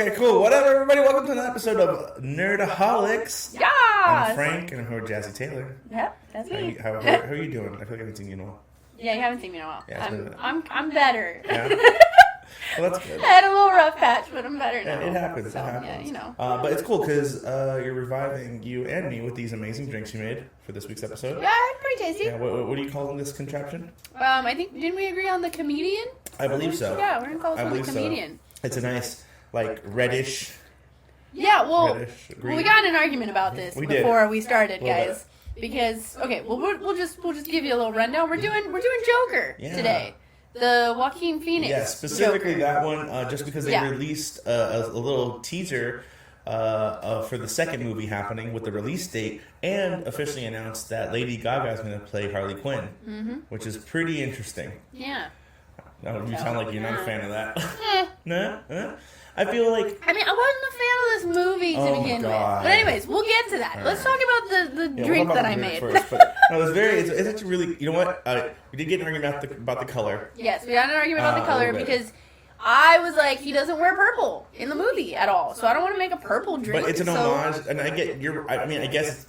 Okay, cool. Whatever, everybody. Welcome to another episode of Nerdoholics. Yeah. I'm Frank, and I'm here with Jazzie Taylor. Yep, that's me. How are you doing? I feel like I haven't seen you in a while. Yeah, you haven't seen me in a while. Yeah, I'm better. Yeah? Well, that's good. I had a little rough patch, but I'm better now. Yeah, it happens. So, it happens. Yeah, you know. But it's cool because you're reviving you and me with these amazing drinks you made for this week's episode. Yeah, it's pretty tasty. Yeah, what do you call this contraption? I think, didn't we agree on the comedian? I believe so. Yeah, we're going to call this one the believe comedian. So. It's a nice, like, reddish. Yeah, well, green. we got in an argument about this before we started, guys. Because, okay, well, we'll just give you a little rundown. We're doing Joker today. The Joaquin Phoenix. Yeah, specifically Joker. that one, just because they released a little teaser for the second movie happening with the release date, and officially announced that Lady Gaga is going to play Harley Quinn, which is pretty interesting. Yeah. No, you sound like you're not a fan of that. No? I feel like... I mean, I wasn't a fan of this movie to begin with. But anyways, we'll get to that. Let's talk about the drink that I made. First, but, no, it's actually really... You know what? We did get an argument about the color. Yes, we had an argument about the color because I was like, he doesn't wear purple in the movie at all. So I don't want to make a purple drink. But it's an homage, and I get... I guess...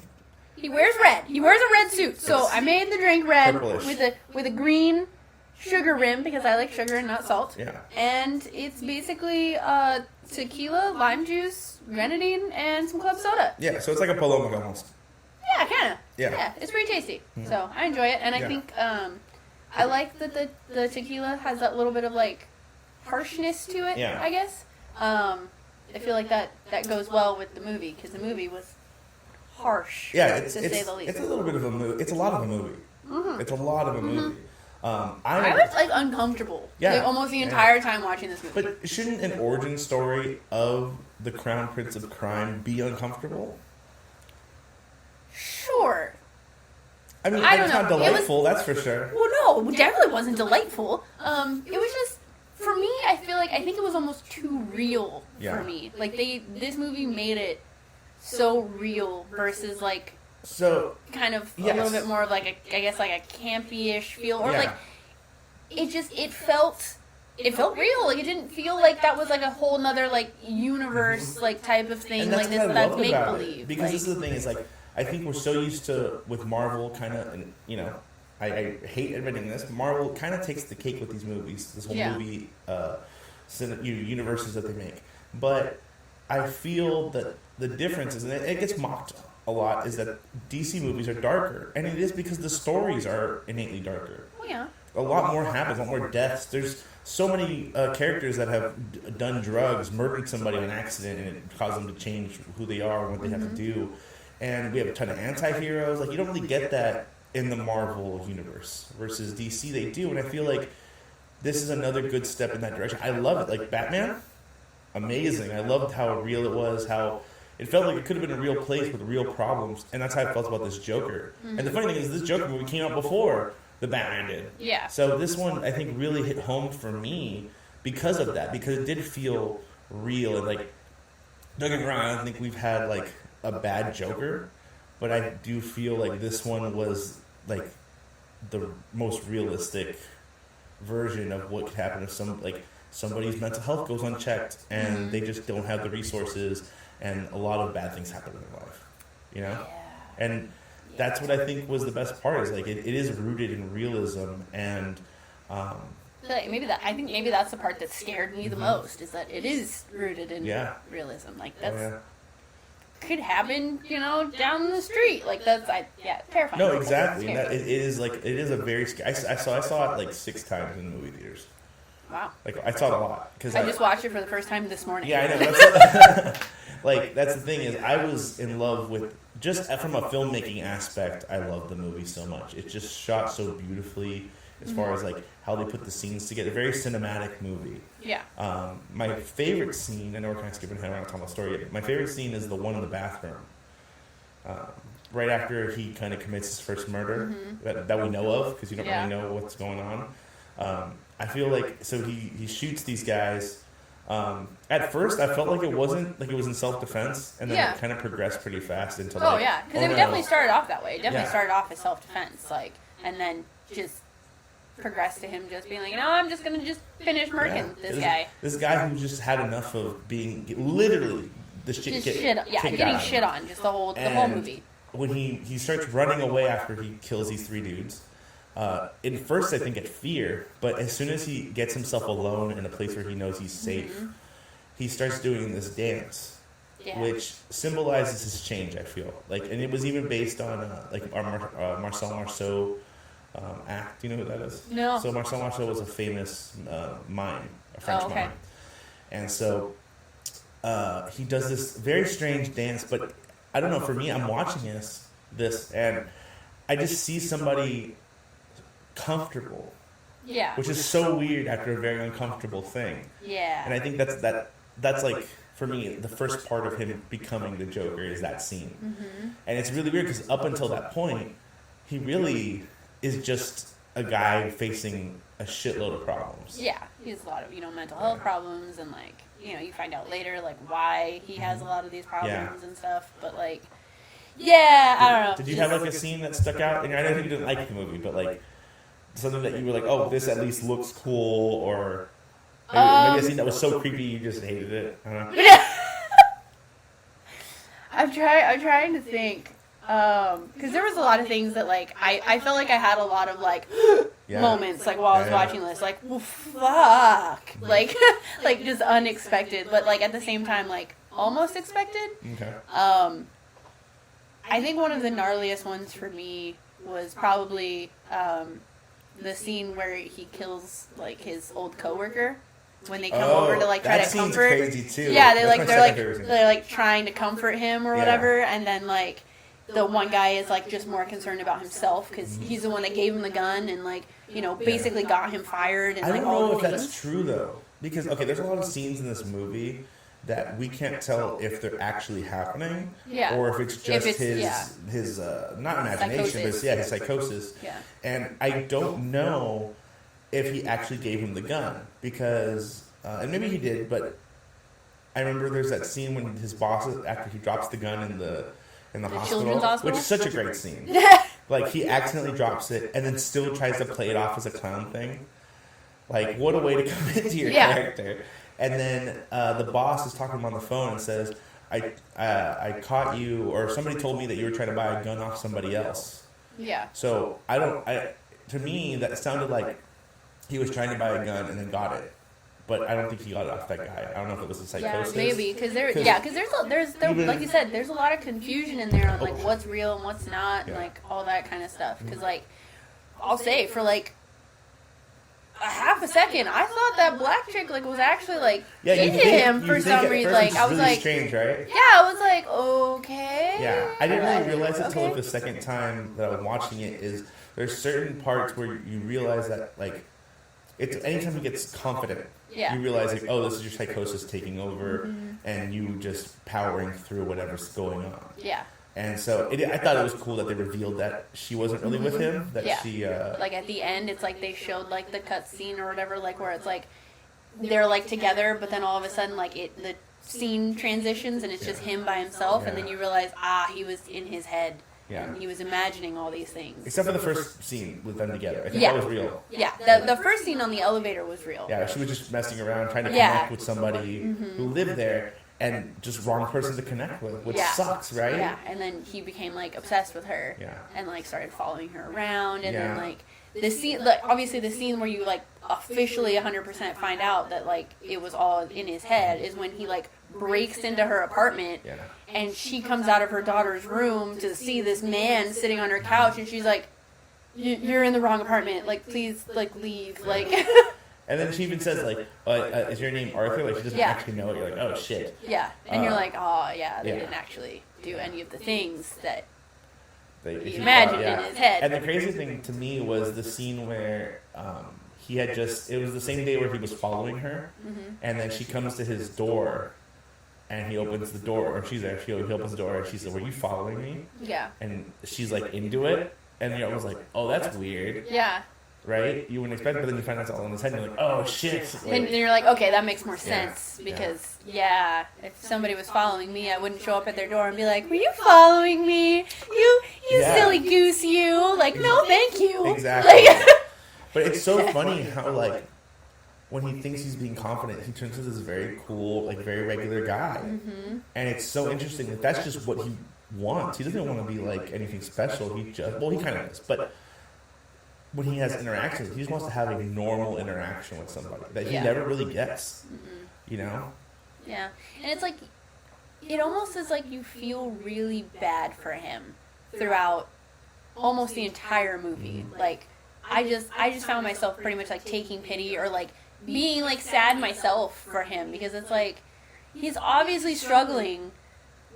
He wears red. He wears a red suit. So I made the drink red with a green... sugar rim, because I like sugar and not salt. Yeah. And it's basically tequila, lime juice, grenadine, and some club soda. Yeah, so it's like a Paloma almost. Yeah, kind of. Yeah, it's pretty tasty. Mm-hmm. So I enjoy it, and I think I like that the tequila has that little bit of like harshness to it. Yeah. I guess. I feel like that goes well with the movie, because the movie was harsh. Yeah, to say the least. It's a little bit of a movie. It's a lot of a movie. Mm-hmm. It's a lot of a movie. I was like uncomfortable, like almost the entire time watching this movie. But shouldn't an origin story of the Crown Prince of Crime be uncomfortable? Sure. I mean, it's not delightful, that's for sure. Well, no, it definitely wasn't delightful. It was just, for me, I think it was almost too real for me. Like this movie made it so real versus like. So kind of a little bit more of like a campy-ish feel, or like it felt real. Like it didn't feel like that was like a whole nother like universe like type of thing, like this that's make believe. Because this is the thing is like I think we're so used to with Marvel kind of, and you know I hate admitting this, Marvel kind of takes the cake with these movies, this whole movie universes that they make, but I feel that the difference is, and it gets mocked a lot, is that DC movies are darker, and it is because the stories are innately darker. Oh, yeah. A lot more happens, a lot more deaths. There's so many characters that have done drugs, murdered somebody in an accident, and it caused them to change who they are and what they have to do. And we have a ton of anti-heroes. Like, you don't really get that in the Marvel universe. Versus DC, they do, and I feel like this is another good step in that direction. I love it. Like, Batman, amazing. I loved how real it was, how... It felt like it could have been a real place with real problems, and that's how I felt about this Joker. Mm-hmm. And the funny thing is, this Joker movie came out before the Batman did. Yeah. So this one, I think, really hit home for me because of that, because it did feel real. And, like, don't get me wrong, I don't think we've had, like, a bad Joker, but I do feel like this one was, like, the most realistic version of what could happen if somebody's mental health goes unchecked, and they just don't have the resources, and a lot of bad things happen in their life, you know? Yeah. And that's what I think was the best part, is like it is rooted in realism, and I think maybe that's the part that scared me the most, is that it is rooted in realism. Like that's could happen, you know, down the street. Like that's terrifying. No, exactly. And it is a very scary. I saw it like 6 times in the movie theaters. Wow. Like I saw it a lot because I just watched it for the first time this morning. Yeah, I know. That's the thing is, I was in love with, just from a filmmaking aspect, I love the movie so much. It's just shot so beautifully as far as like how they put the scenes together. Very cinematic movie. Yeah. My favorite scene, I know we're kind of skipping ahead, we're not talking about the story yet. My favorite scene is the one in the bathroom. Right after he kind of commits his first murder that we know of, because you don't really know what's going on. I feel like, so he shoots these guys. At first, I felt like it wasn't, like it was in self-defense, and then it kind of progressed pretty fast into like... Oh, yeah, because it definitely started off that way. It definitely started off as self-defense, like, and then just progressed to him just being like, no, I'm just gonna just finish murking this guy. This guy who just had enough of being literally the shit. Getting shit on just the whole movie. When he starts running away after he kills these 3 dudes. In first, I think at fear, but as soon as he gets himself alone in a place where he knows he's safe, he starts doing this dance, which symbolizes his change. I feel like, and it was even based on like our Marcel Marceau act. Do you know who that is? No. So Marcel Marceau was a famous mime, a French mime, and so he does this very strange dance. But I don't know. For me, I'm watching this, and I just see somebody comfortable, which is so weird after a very uncomfortable thing. And I think that's like, for me, the first part of him becoming the Joker is that scene. And it's really weird because up until that point, he really is just a guy facing a shitload of problems. He has a lot of mental health problems, and like you find out later like why he has a lot of these problems and stuff. But like, I don't know. Did you have like a scene that stuck out? And I know you didn't like the movie, but like something that you were like, oh, this at least looks cool, or maybe a scene that was so creepy you just hated it. I don't know. I'm trying to think, because there was a lot of things that like I felt like I had a lot of like moments like while I was watching this, like, well, fuck, like like just unexpected, but like at the same time like almost expected. I think one of the gnarliest ones for me was probably the scene where he kills like his old coworker when they come over to like try to comfort. That scene's crazy too. Yeah, they're like trying to comfort him or whatever, and then like the one guy is like just more concerned about himself because he's the one that gave him the gun and like basically got him fired. And I like don't all know if the that's true though, because there's a lot of scenes in this movie that we can't tell if they're actually happening, or if it's just his not imagination, but his psychosis. And I don't know if he actually gave him the gun because, and maybe he did, but I remember there's that scene when his boss, after he drops the gun in the hospital, which is such a great scene. Like he accidentally drops it and then still tries to play it off as a clown thing. Like what a way to come into your character. And then the boss is talking to him on the phone and says, I caught you, or somebody told me that you were trying to buy a gun off somebody else. So to me, that sounded like he was trying to buy a gun and then got it. But I don't think he got it off that guy. I don't know if it was a psychosis. Maybe, because there's like you said, there's a lot of confusion in there on like what's real and what's not, and like all that kind of stuff. Because like, I'll say for like a half a second, I thought that black chick like was actually like into him for some reason. Like I was really like, strange, right? I was like, okay. I didn't really realize it until like the second time that I was watching it. Is there's certain parts where you realize that like it's anytime he gets confident, you realize like, oh, this is your psychosis taking over, and you just powering through whatever's going on. And so I thought it was cool that they revealed that she wasn't really with him. That she like at the end, it's like they showed like the cut scene or whatever, like where it's like they're like together, but then all of a sudden like the scene transitions and it's just him by himself, and then you realize he was in his head. And he was imagining all these things. Except for the first scene with them together. I think that was real. The first scene on the elevator was real. She was just messing around, trying to connect with somebody who lived there, and just wrong person to connect with, which sucks, right? And then he became like obsessed with her, and like started following her around, and then like the scene, like obviously the scene where you like officially 100% find out that like it was all in his head is when he like breaks into her apartment, and she comes out of her daughter's room to see this man sitting on her couch, and she's like, "You're in the wrong apartment. Like, please, like, leave." Like, and then she even says like, "Is your name Arthur?" Like she doesn't actually know it. You're like, "Oh shit." And you're like, "Oh yeah, they didn't actually do any of the things that he imagined in his head." And the crazy thing to me was the scene where he had just, it was the same day where he was following her, and then she comes to his door. And he opens the door, or she's there. He opens the door, and she said, "Were you following me?" And she's like into it, and you're almost like, "Oh, that's weird." Right? You wouldn't expect it, but then you find out it's all in his head, and you're like, "Oh shit!" Like, and you're like, "Okay, that makes more sense because if somebody was following me, I wouldn't show up at their door and be like, 'Were you following me? You silly goose, you!' Like, no, thank you." Exactly. Like, But it's so funny how, like, when he thinks he's being confident, he turns into this very cool, like, very regular guy. Mm-hmm. And it's so interesting that that's just what he wants. He doesn't want to be, like, anything special. He kind of is. But when he has interactions, he just wants to have a normal interaction with somebody that he never really gets. You know? Yeah. And it's like, it almost is like you feel really bad for him throughout almost the entire movie. Like, I just found myself pretty much, like, taking pity or, like, being, like, sad myself for him, because it's like, he's obviously struggling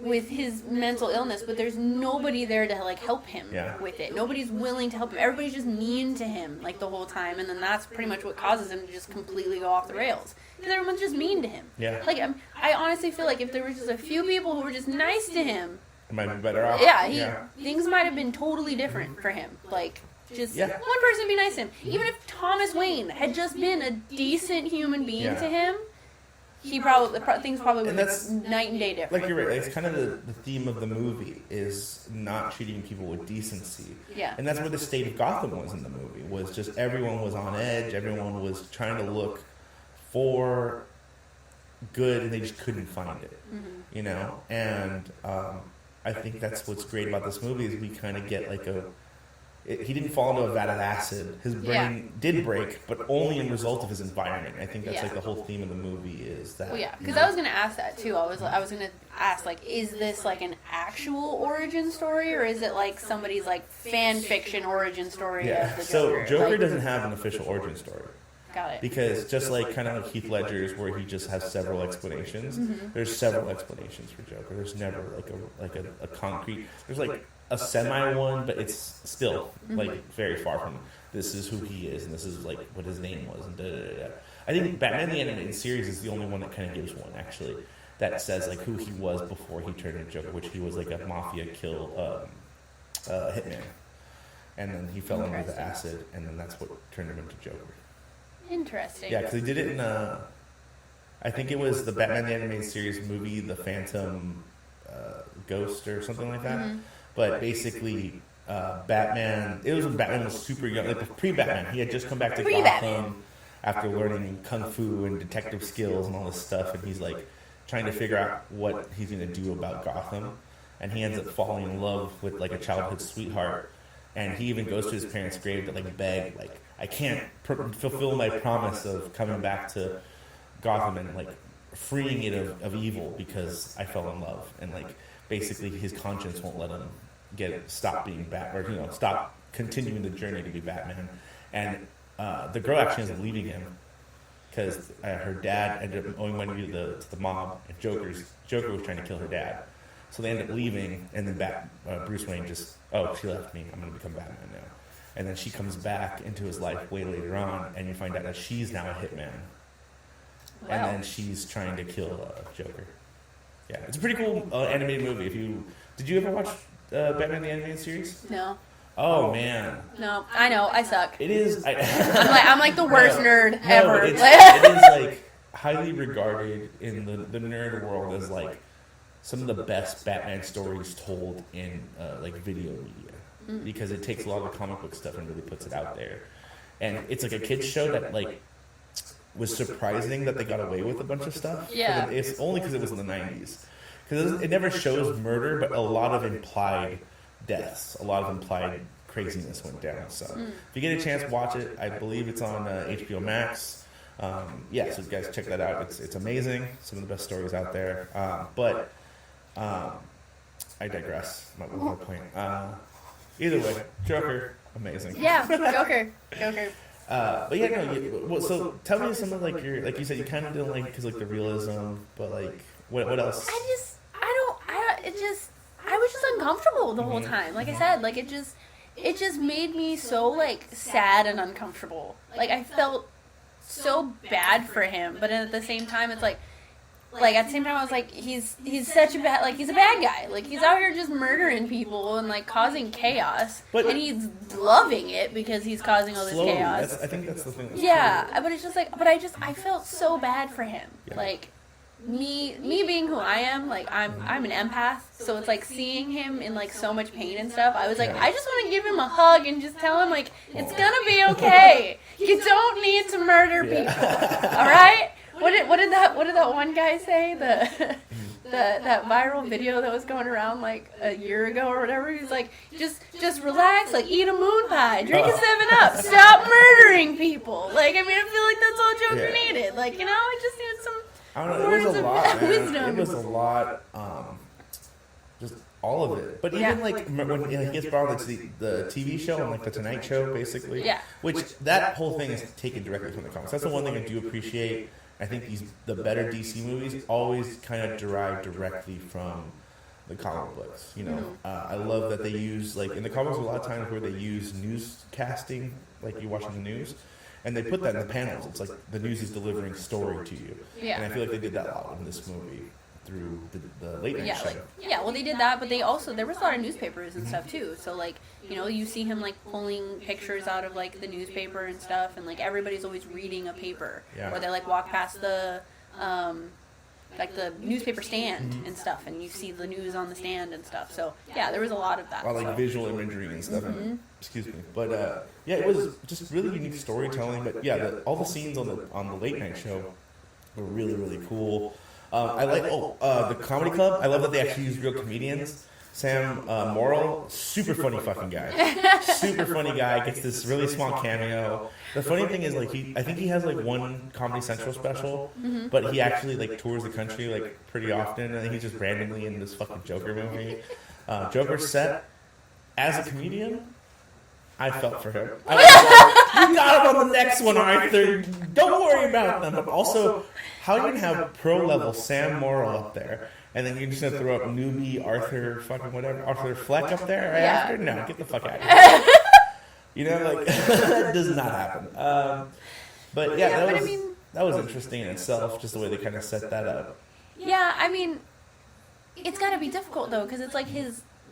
with his mental illness, but there's nobody there to, like, help him with it. Nobody's willing to help him. Everybody's just mean to him, like, the whole time, and then that's pretty much what causes him to just completely go off the rails. Because everyone's just mean to him. Yeah. Like, I honestly feel like if there was just a few people who were just nice to him, it might be better off. Things might have been totally different for him. Like, just one person be nice to him. Even if Thomas Wayne had just been a decent human being to him, things probably would be night and day different. Like, you're right. It's kind of the theme of the movie is not treating people with decency. Yeah. And that's where the state of Gotham was in the movie, was just everyone was on edge. Everyone was trying to look for good, and they just couldn't find it. You know? And I think that's what's great about this movie is we kind of get like he didn't fall into a vat of acid. His brain did break, but only in result of his environment. I think that's like the whole theme of the movie is that. Well, yeah, because I was going to ask that too. I was going to ask, like, is this like an actual origin story, or is it like somebody's like fan fiction origin story? Yeah. Of the So Joker like, doesn't have an official origin story. Got it. Because just like kind of like Heath Ledger's, where he just has several explanations. There's several explanations for Joker. There's never like a concrete. There's like a semi one, but it's still like very far from this is who he is and this is like what his name was and da da da. I think Batman the Animated Series is the only one that kind of gives one actually that says like who he was before he turned into Joker, which he was like a mafia hitman, and then he fell under the acid, and then that's what turned him into Joker. Interesting. Yeah, because he did it in I think it was the Batman the Animated Series movie, The Phantom Ghost or something like that. But basically, Batman, it was when Batman was super young, like pre-Batman. He had just come back to Gotham after learning kung fu and detective skills and all this stuff, and he's like trying to figure out what he's going to do about Gotham. And he ends up falling in love with like a childhood sweetheart. And he even goes to his parents' grave to like beg, like, I can't fulfill my promise of coming back to Gotham and like freeing it of evil because I fell in love. And like basically his conscience won't let him stop being Batman, or stop continuing the journey to be Batman. And the girl actually ends up leaving him because her dad ended up owing money to the mob, and Joker was trying to kill her dad. So they end up leaving, and then Bruce Wayne just, she left me, I'm going to become Batman now. And then she comes back into his life way later on, and you find out that she's now a hitman. Wow. And then she's trying to kill Joker. Yeah, it's a pretty cool animated movie. Did you ever watch Batman the Animated Series? No. Oh, man. No, I know, I suck. It is. I'm like the worst nerd ever. It is like highly regarded in the nerd world as like some of the best Batman stories told in like video media, because it takes a lot of the comic book stuff and really puts it out there. And it's like a kids show that like was surprising that they got away with a bunch of stuff. Yeah. It's only because it was in the 90s. Because it never shows murder, but a lot of implied deaths, a lot of implied craziness went down. So if you get a chance, watch it. I believe it's on HBO Max. So you guys check that out. It's amazing. Some of the best stories out there. But I digress. My point. Either way, Joker, amazing. Yeah, Joker. But yeah, no. So tell me some of like your, like you said, you kind of didn't like because like the realism, but like what else? I was just uncomfortable the whole time. Like I said, like it just made me so like sad and uncomfortable. Like I felt so bad for him, but at the same time, it's like at the same time I was like, he's such a bad, like he's a bad guy. Like he's out here just murdering people and like causing chaos, and he's loving it because he's causing all this chaos. I think that's the thing. Yeah, but it's just like, I felt so bad for him. Yeah. Like me being who I am, like I'm an empath, so it's like seeing him in like so much pain and stuff. I was like, I just want to give him a hug and just tell him like it's gonna be okay. You don't need to murder people. All right? What did that one guy say? That viral video that was going around like a year ago or whatever. He's like, just relax, like eat a moon pie, drink a 7-Up, stop murdering people. Like, I mean, I feel like that's all Joker needed. Like, you know, I just needed some. I don't know. It was a lot, man. Wisdom. It was a lot. Just all of it. But even like when he gets brought into the TV show and like the Tonight Show, basically. Yeah. Which that whole thing is taken directly from the comics. That's the one thing I do appreciate. I think the better DC movies always kind of derive directly from the comic books. You know, I love that they use, like, in the comics a lot of times where they use newscasting, like you're watching the news, and they put that in the panels. It's like the news is delivering story to you. Yeah. And I feel like they did that a lot in this movie through the late night show. Well, they did that, but they also, there was a lot of newspapers and stuff too. So like, you know, you see him like pulling pictures out of like the newspaper and stuff, and like everybody's always reading a paper, or they like walk past the like the newspaper stand and stuff, and you see the news on the stand and stuff. So yeah, there was a lot of that. Or like visual imagery and stuff. Excuse me, but yeah, it was just really unique storytelling. But yeah, all the scenes on the late night show were really, really cool. I like the comedy club. I love that they actually use real comedians. Sam Morrill, super funny fucking guy. Super funny guy. Gets this really small cameo. The funny thing is, like, I think he has like one Comedy Central special, but he actually like tours the country like pretty often, and he's just randomly in this fucking Joker movie. Joker set as a comedian. I felt for him. I was like, you got him on the next one, Arthur. Don't worry about them. But also, how are you gonna have pro level Sam Morrill up there, and then you're just gonna throw up newbie Arthur fucking whatever Arthur Fleck up there right after? No, get the fuck out of here. You know, like that does not happen. But yeah, that was interesting in itself, just the way they kind of set that up. Yeah, I mean, it's got to be difficult though, because it's like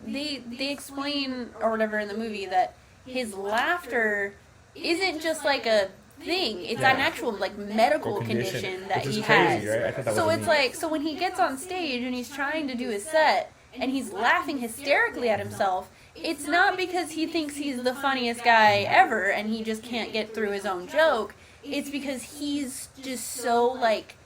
they explain or whatever in the movie that his laughter isn't just like a thing. It's an actual like medical condition that he has. Right? So it's like, so when he gets on stage and he's trying to do his set and he's laughing hysterically at himself, it's not because he thinks he's the funniest guy ever and he just can't get through his own joke. It's because he's just so like,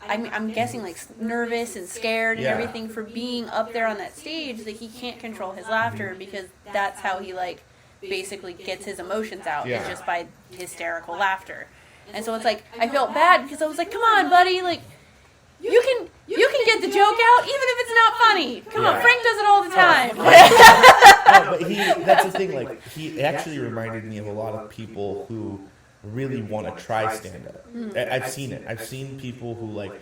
I'm guessing like nervous and scared and everything for being up there on that stage that he can't control his laughter, because that's how he like basically gets his emotions out, is just by hysterical laughter. And so it's like, I felt bad because I was like, come on, buddy, like you can get the joke out even if it's not funny. Come on, Frank does it all the time. But that's the thing, like he actually reminded me of a lot of people who really want to try stand-up. I've seen it. I've seen people who like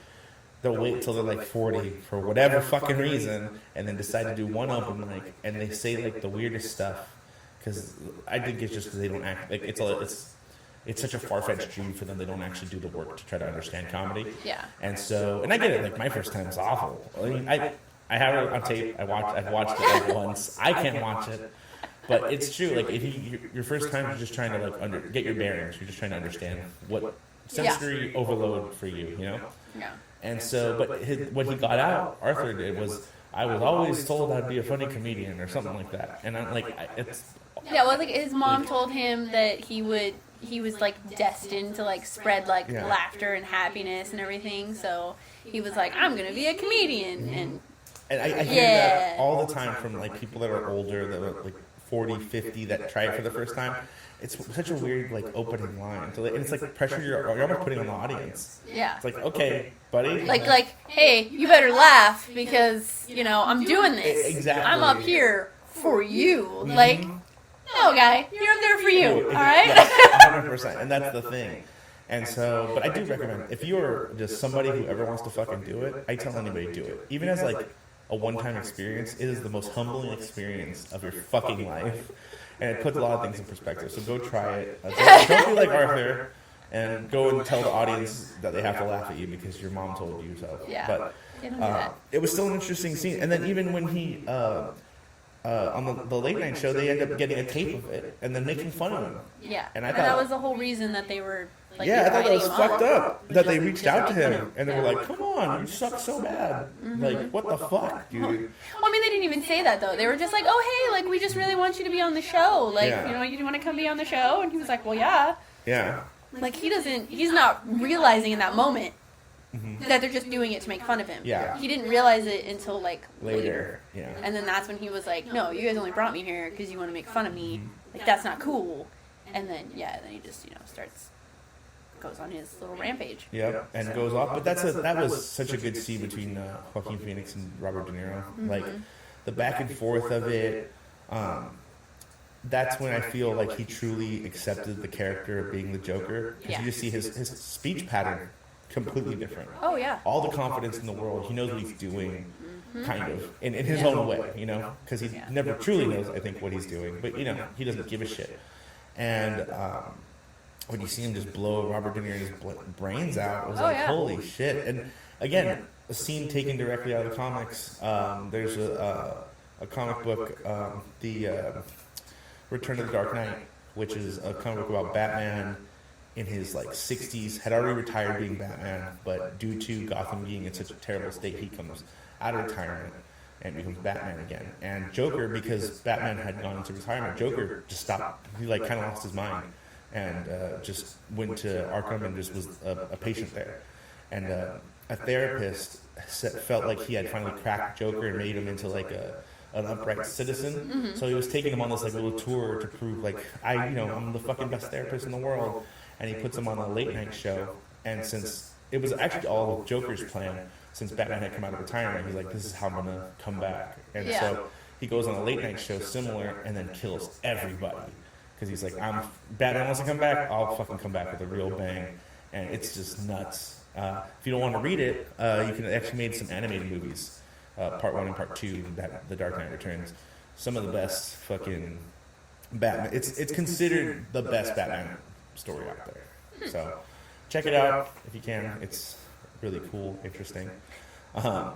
they'll wait till they're like 40 for whatever fucking reason, and then decide to do one open mic, and they say like the weirdest stuff. Because I think it's just because they don't act like it's such a far-fetched dream for them. They don't actually do the work to try to understand comedy. Yeah. And so, and I get it. Like my first time was awful. I mean, I have it on tape. I've watched it like once. I can't watch it, but it's true. Like if your first time, you're just trying to like get your bearings. You're just trying to understand what sensory overload for you. You know. Yeah. And so, but what he got out, Arthur did was, I was always told I'd be a funny comedian or something like that. And I'm like, it's. Yeah, well, like his mom told him that he was like destined to like spread like laughter and happiness and everything. So he was like, I'm gonna be a comedian. And I hear that all the time from like people that are older, that are like 40, 50, that try it for the first time. It's such a weird like opening line. So, and it's like pressure you're almost putting on the audience. Yeah. It's like, okay, buddy. Like, hey, you better laugh because, you know, I'm doing this. Exactly. I'm up here for you. Like, no, guy, you're up there for you. All right? Yes, 100%. And that's the thing. And so, but I do recommend, if you're just somebody who ever wants to fucking do it, I tell anybody to do it. Even as like a one-time experience, it is the most humbling experience of your fucking life. And it puts a lot of things in perspective. So go try it. Don't be like Arthur and go and tell the audience that they have to laugh at you because your mom told you so. Yeah. But it was still an interesting scene. And then even when he on the late night show, they end up getting a tape of it and then making fun of him. Yeah, and that was the whole reason that they were. Like, I thought that was fucked up. That they just reached out to him him. and they were like, "Come on, you suck so bad. Like, what the fuck, dude?" Well, I mean, they didn't even say that though. They were just like, "Oh, hey, like we just really want you to be on the show. Like, you want to come be on the show?" And he was like, "Well, yeah." Yeah. Like he's not realizing in that moment that they're just doing it to make fun of him. Yeah. He didn't realize it until like later. Yeah. And then that's when he was like, "No, you guys only brought me here because you want to make fun of me. Like that's not cool." And then then he just goes on his little rampage. Yep, and goes off. But that was such a good scene between Joaquin Phoenix and Robert De Niro. Like the back and forth of it. That's when I feel like he truly accepted the character of being the Joker. Because you just see his speech pattern completely different. Oh yeah. All the confidence in the world. He knows what he's doing, kind of, in his own way. Because he never truly knows, I think, what he's doing. But he doesn't give a shit. And when you see him just blow Robert De Niro's brains out, it was holy shit. And again, a scene taken directly out of the comics. There's a comic book, the Return of the Dark Knight, which is a comic book about Batman in his 60s, had already retired being Batman, but due to Gotham being in such a terrible state, he comes out of retirement and becomes Batman again. And Joker, because Batman had gone into retirement, Joker just stopped. He kind of lost his mind. And just went to Arkham and just was a patient there. And a therapist felt like he had finally cracked Joker and made him into an upright citizen. So he was taking him on this little tour to prove I'm the fucking best therapist in the world. And he puts him on a late night show. And since it was actually all Joker's plan, since Batman had come out of retirement, he's like, this is how I'm gonna come back. And so he goes on a late night show similar and then kills everybody. Because he's like, Batman wants to come back, I'll fucking come back with a real bang. And it's just nuts. If you don't want to read it, you can actually made some animated movies, part 1 and part 2, The Dark Knight Returns. Some of the best fucking Batman. It's considered the best Batman story out there. So check it out if you can. It's really cool, interesting.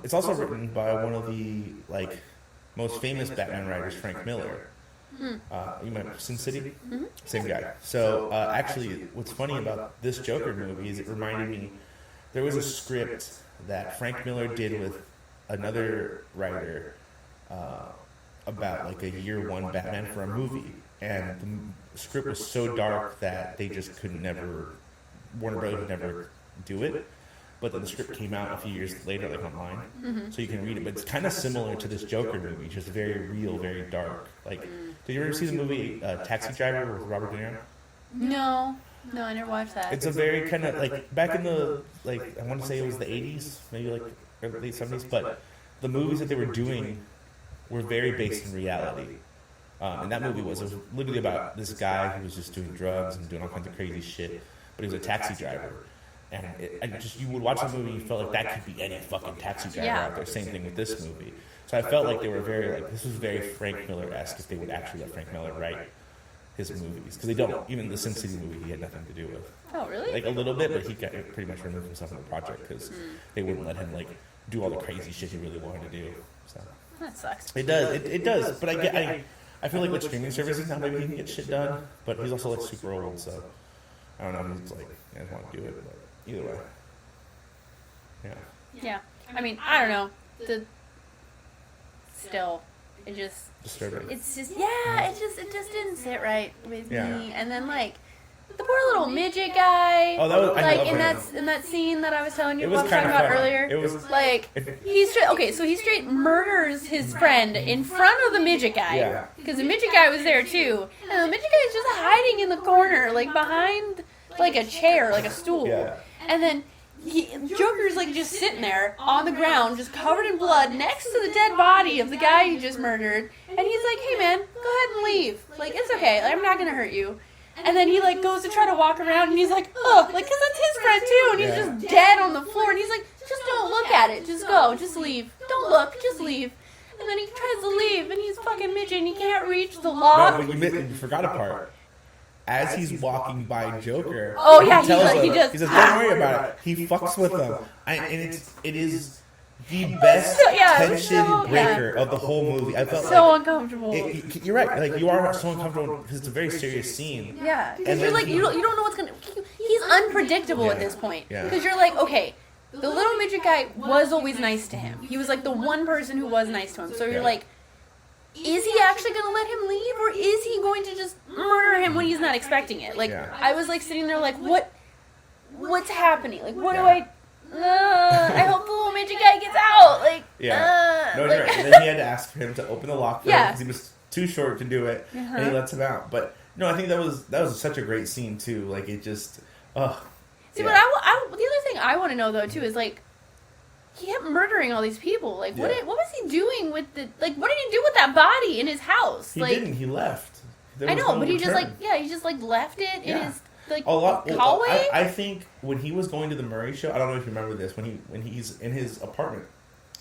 It's also written by one of the most famous Batman writers, Frank Miller. You might know Sin City? Same guy. So actually, what's funny about this Joker movie is it reminded me, there was a script that Frank Miller did with another writer about a year one Batman for a movie. And the script was so dark that they just couldn't Warner Brothers would never do it. But then the script came out a few years later, online, so you can read it. But it's kind of similar to this Joker movie, just very real, very dark. Did you ever see the movie Taxi Driver with Robert De Niro? No, I never watched that. It's a very kind of back in the I want to say it was the 80s, maybe late 70s. But the movies that they were doing were very based in reality. And that movie was literally about this guy who was just doing drugs and doing all kinds of crazy shit. But he was a taxi driver. And you would watch the movie, you felt like that could be any fucking taxi driver out there. Same thing with this movie. So I felt like they were very, this was very Frank Miller-esque if they would actually let Frank Miller write his movies. Because they don't, even the Sin City movie he had nothing to do with. Oh, really? A little bit, but he got pretty much removed himself from the project because they wouldn't let him, do all the crazy shit he really wanted to do. So that sucks. It does, it does. But I feel like with streaming services now, maybe he can get shit done. But he's also, super old, so I don't know. He's I just want to do it, but either way. Yeah. I mean, I don't know. Still, it just disturbing. It's just it just didn't sit right with me. And then the poor little midget guy. Oh, that was in that scene that I was telling you about earlier. It was he straight murders his friend in front of the midget guy. Yeah. Because the midget guy was there too, and the midget guy is just hiding in the corner, behind a chair, a stool. Yeah. And then Joker's just sitting there on the ground, just covered in blood, next to the dead body of the guy he just murdered. And he's like, "Hey man, go ahead and leave. It's okay. I'm not gonna hurt you." And then he goes to try to walk around, and he's like, "Ugh," because that's his friend too, and he's just dead on the floor. And he's like, "Just don't look at it. Just go. Just leave. Don't look. Just leave." And then he tries to leave, and he's fucking midget, and he can't reach the lock. No, you forgot a part. As he's walking by Joker, he does. He says, "Don't worry about it." He fucks with them, and it is the best it was tension breaker of the whole movie. I felt so uncomfortable. You're right. Like you are so uncomfortable because it's a very serious scene. Yeah, because you're like you don't know what's gonna. He's unpredictable at this point. Because you're like, okay, the little midget guy was always nice to him. He was like the one person who was nice to him. So you're like, is he actually gonna let him leave, or is he going to just murder him when he's not expecting it? Like I was like sitting there like, what's happening? Like what do I? I hope the little midget guy gets out. Like, no, you're right. And then he had to ask for him to open the lock for him because he was too short to do it, and he lets him out. But no, I think that was such a great scene too. Like it just, See, but the other thing I want to know though too is like, he kept murdering all these people. Like, what was he doing with what did he do with that body in his house? He didn't. He left. I know, but he just left it in his. Like hallway? Well, I think when he was going to the Murray show, I don't know if you remember this, when he's in his apartment,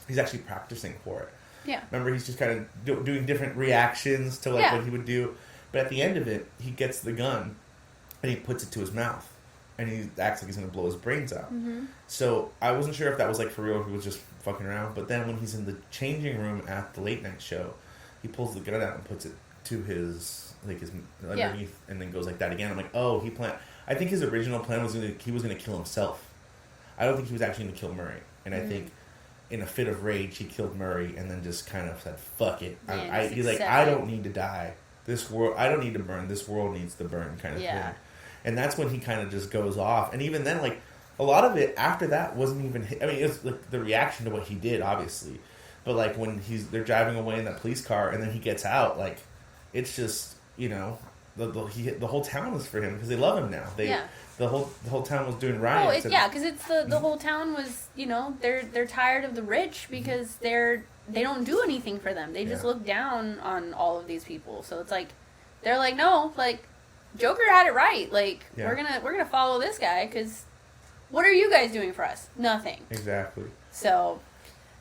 he's actually practicing for it. Yeah. Remember, he's just kind of doing different reactions to what he would do. But at the end of it, he gets the gun and he puts it to his mouth. And he acts like he's going to blow his brains out. Mm-hmm. So I wasn't sure if that was like for real or if he was just fucking around. But then when he's in the changing room at the late night show, he pulls the gun out and puts it to his underneath, and then goes like that again. I'm like, oh, I think his original plan was he was gonna kill himself. I don't think he was actually gonna kill Murray, and I think in a fit of rage he killed Murray, and then just kind of said, "Fuck it." He's like, I don't need to die. I don't need to burn. This world needs to burn, kind of thing. And that's when he kind of just goes off. And even then, like a lot of it after that wasn't even. I mean, it's like the reaction to what he did, obviously, but like when they're driving away in that police car, and then he gets out, like it's just. You know, the whole town is for him because they love him now. The whole town was doing riots. Because it's the whole town was, you know, they're tired of the rich because they don't do anything for them. They just look down on all of these people. So it's like they're like, no, like Joker had it right. Like we're gonna follow this guy because what are you guys doing for us? Nothing. Exactly. So.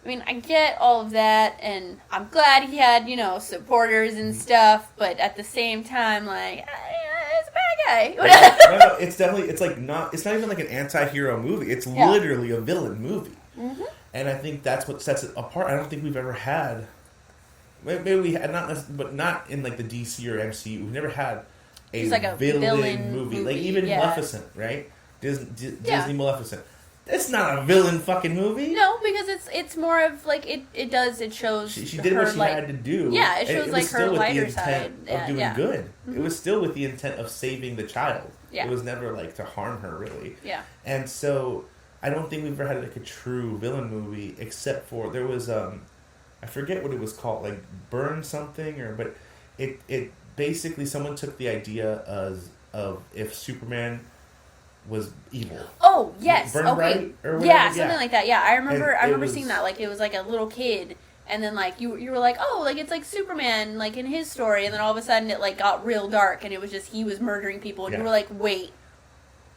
I mean, I get all of that, and I'm glad he had, you know, supporters and stuff, but at the same time, like, it's a bad guy. No, it's definitely, it's not even like an anti-hero movie. It's literally a villain movie. Mm-hmm. And I think that's what sets it apart. I don't think we've ever had, maybe we had, but not in like the DC or MCU, we've never had a villain movie. Like even Maleficent, right? Disney Maleficent. It's not a villain fucking movie. No, because it's more of like it shows she did what she had to do. Yeah, it shows like her lighter side of doing good. Mm-hmm. It was still with the intent of saving the child. Yeah. It was never like to harm her really. Yeah. And so I don't think we've ever had like a true villain movie except for there was I forget what it was called, like Burn something but it basically someone took the idea of if Superman was evil. Oh, yes. Burn okay. Bright or whatever. Yeah, something like that. Yeah, I remember seeing that. Like, it was like a little kid, and then, like, you were like, oh, like, it's like Superman, like, in his story, and then all of a sudden it, like, got real dark, and it was just he was murdering people, and you were like, wait,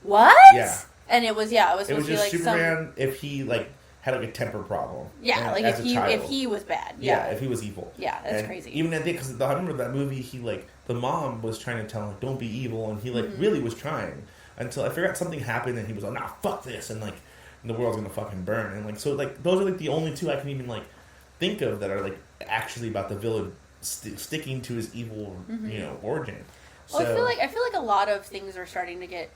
what? Yeah. And it was supposed to be, like, Superman if he, like, had, like, a temper problem. Yeah, like, if he was bad. Yeah, if he was evil. Yeah, that's crazy. Even at the because I remember that movie, he, like, the mom was trying to tell him, like, don't be evil, and he, like, really was trying. Until I forgot something happened and he was like, nah, fuck this, and like the world's gonna fucking burn, and like so like those are like the only two I can even like think of that are like actually about the villain sticking to his evil origin. Well, so, I feel like a lot of things are starting to get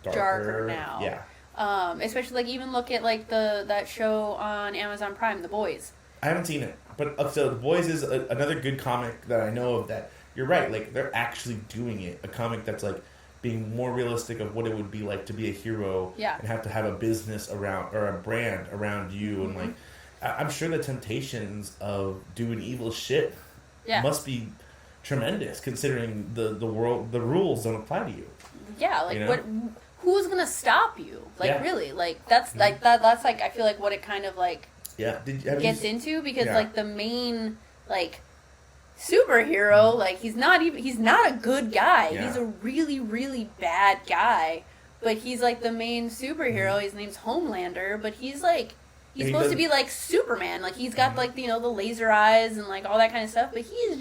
darker now. Yeah. Especially like even look at like that show on Amazon Prime, The Boys. I haven't seen it, but so The Boys is another good comic that I know of. That you're right, like they're actually doing it. A comic that's like. Being more realistic of what it would be like to be a hero and have to have a business around or a brand around you and like I'm sure the temptations of doing evil shit must be tremendous considering the world the rules don't apply to you. Yeah, like what who's gonna stop you? Like really, like that's like that's like I feel like what it kind of like gets into because like the main like superhero, like he's not a good guy. He's a really, really bad guy. But he's like the main superhero. His name's Homelander, but he's like supposed to be like Superman. Like he's got like the laser eyes and like all that kind of stuff, but he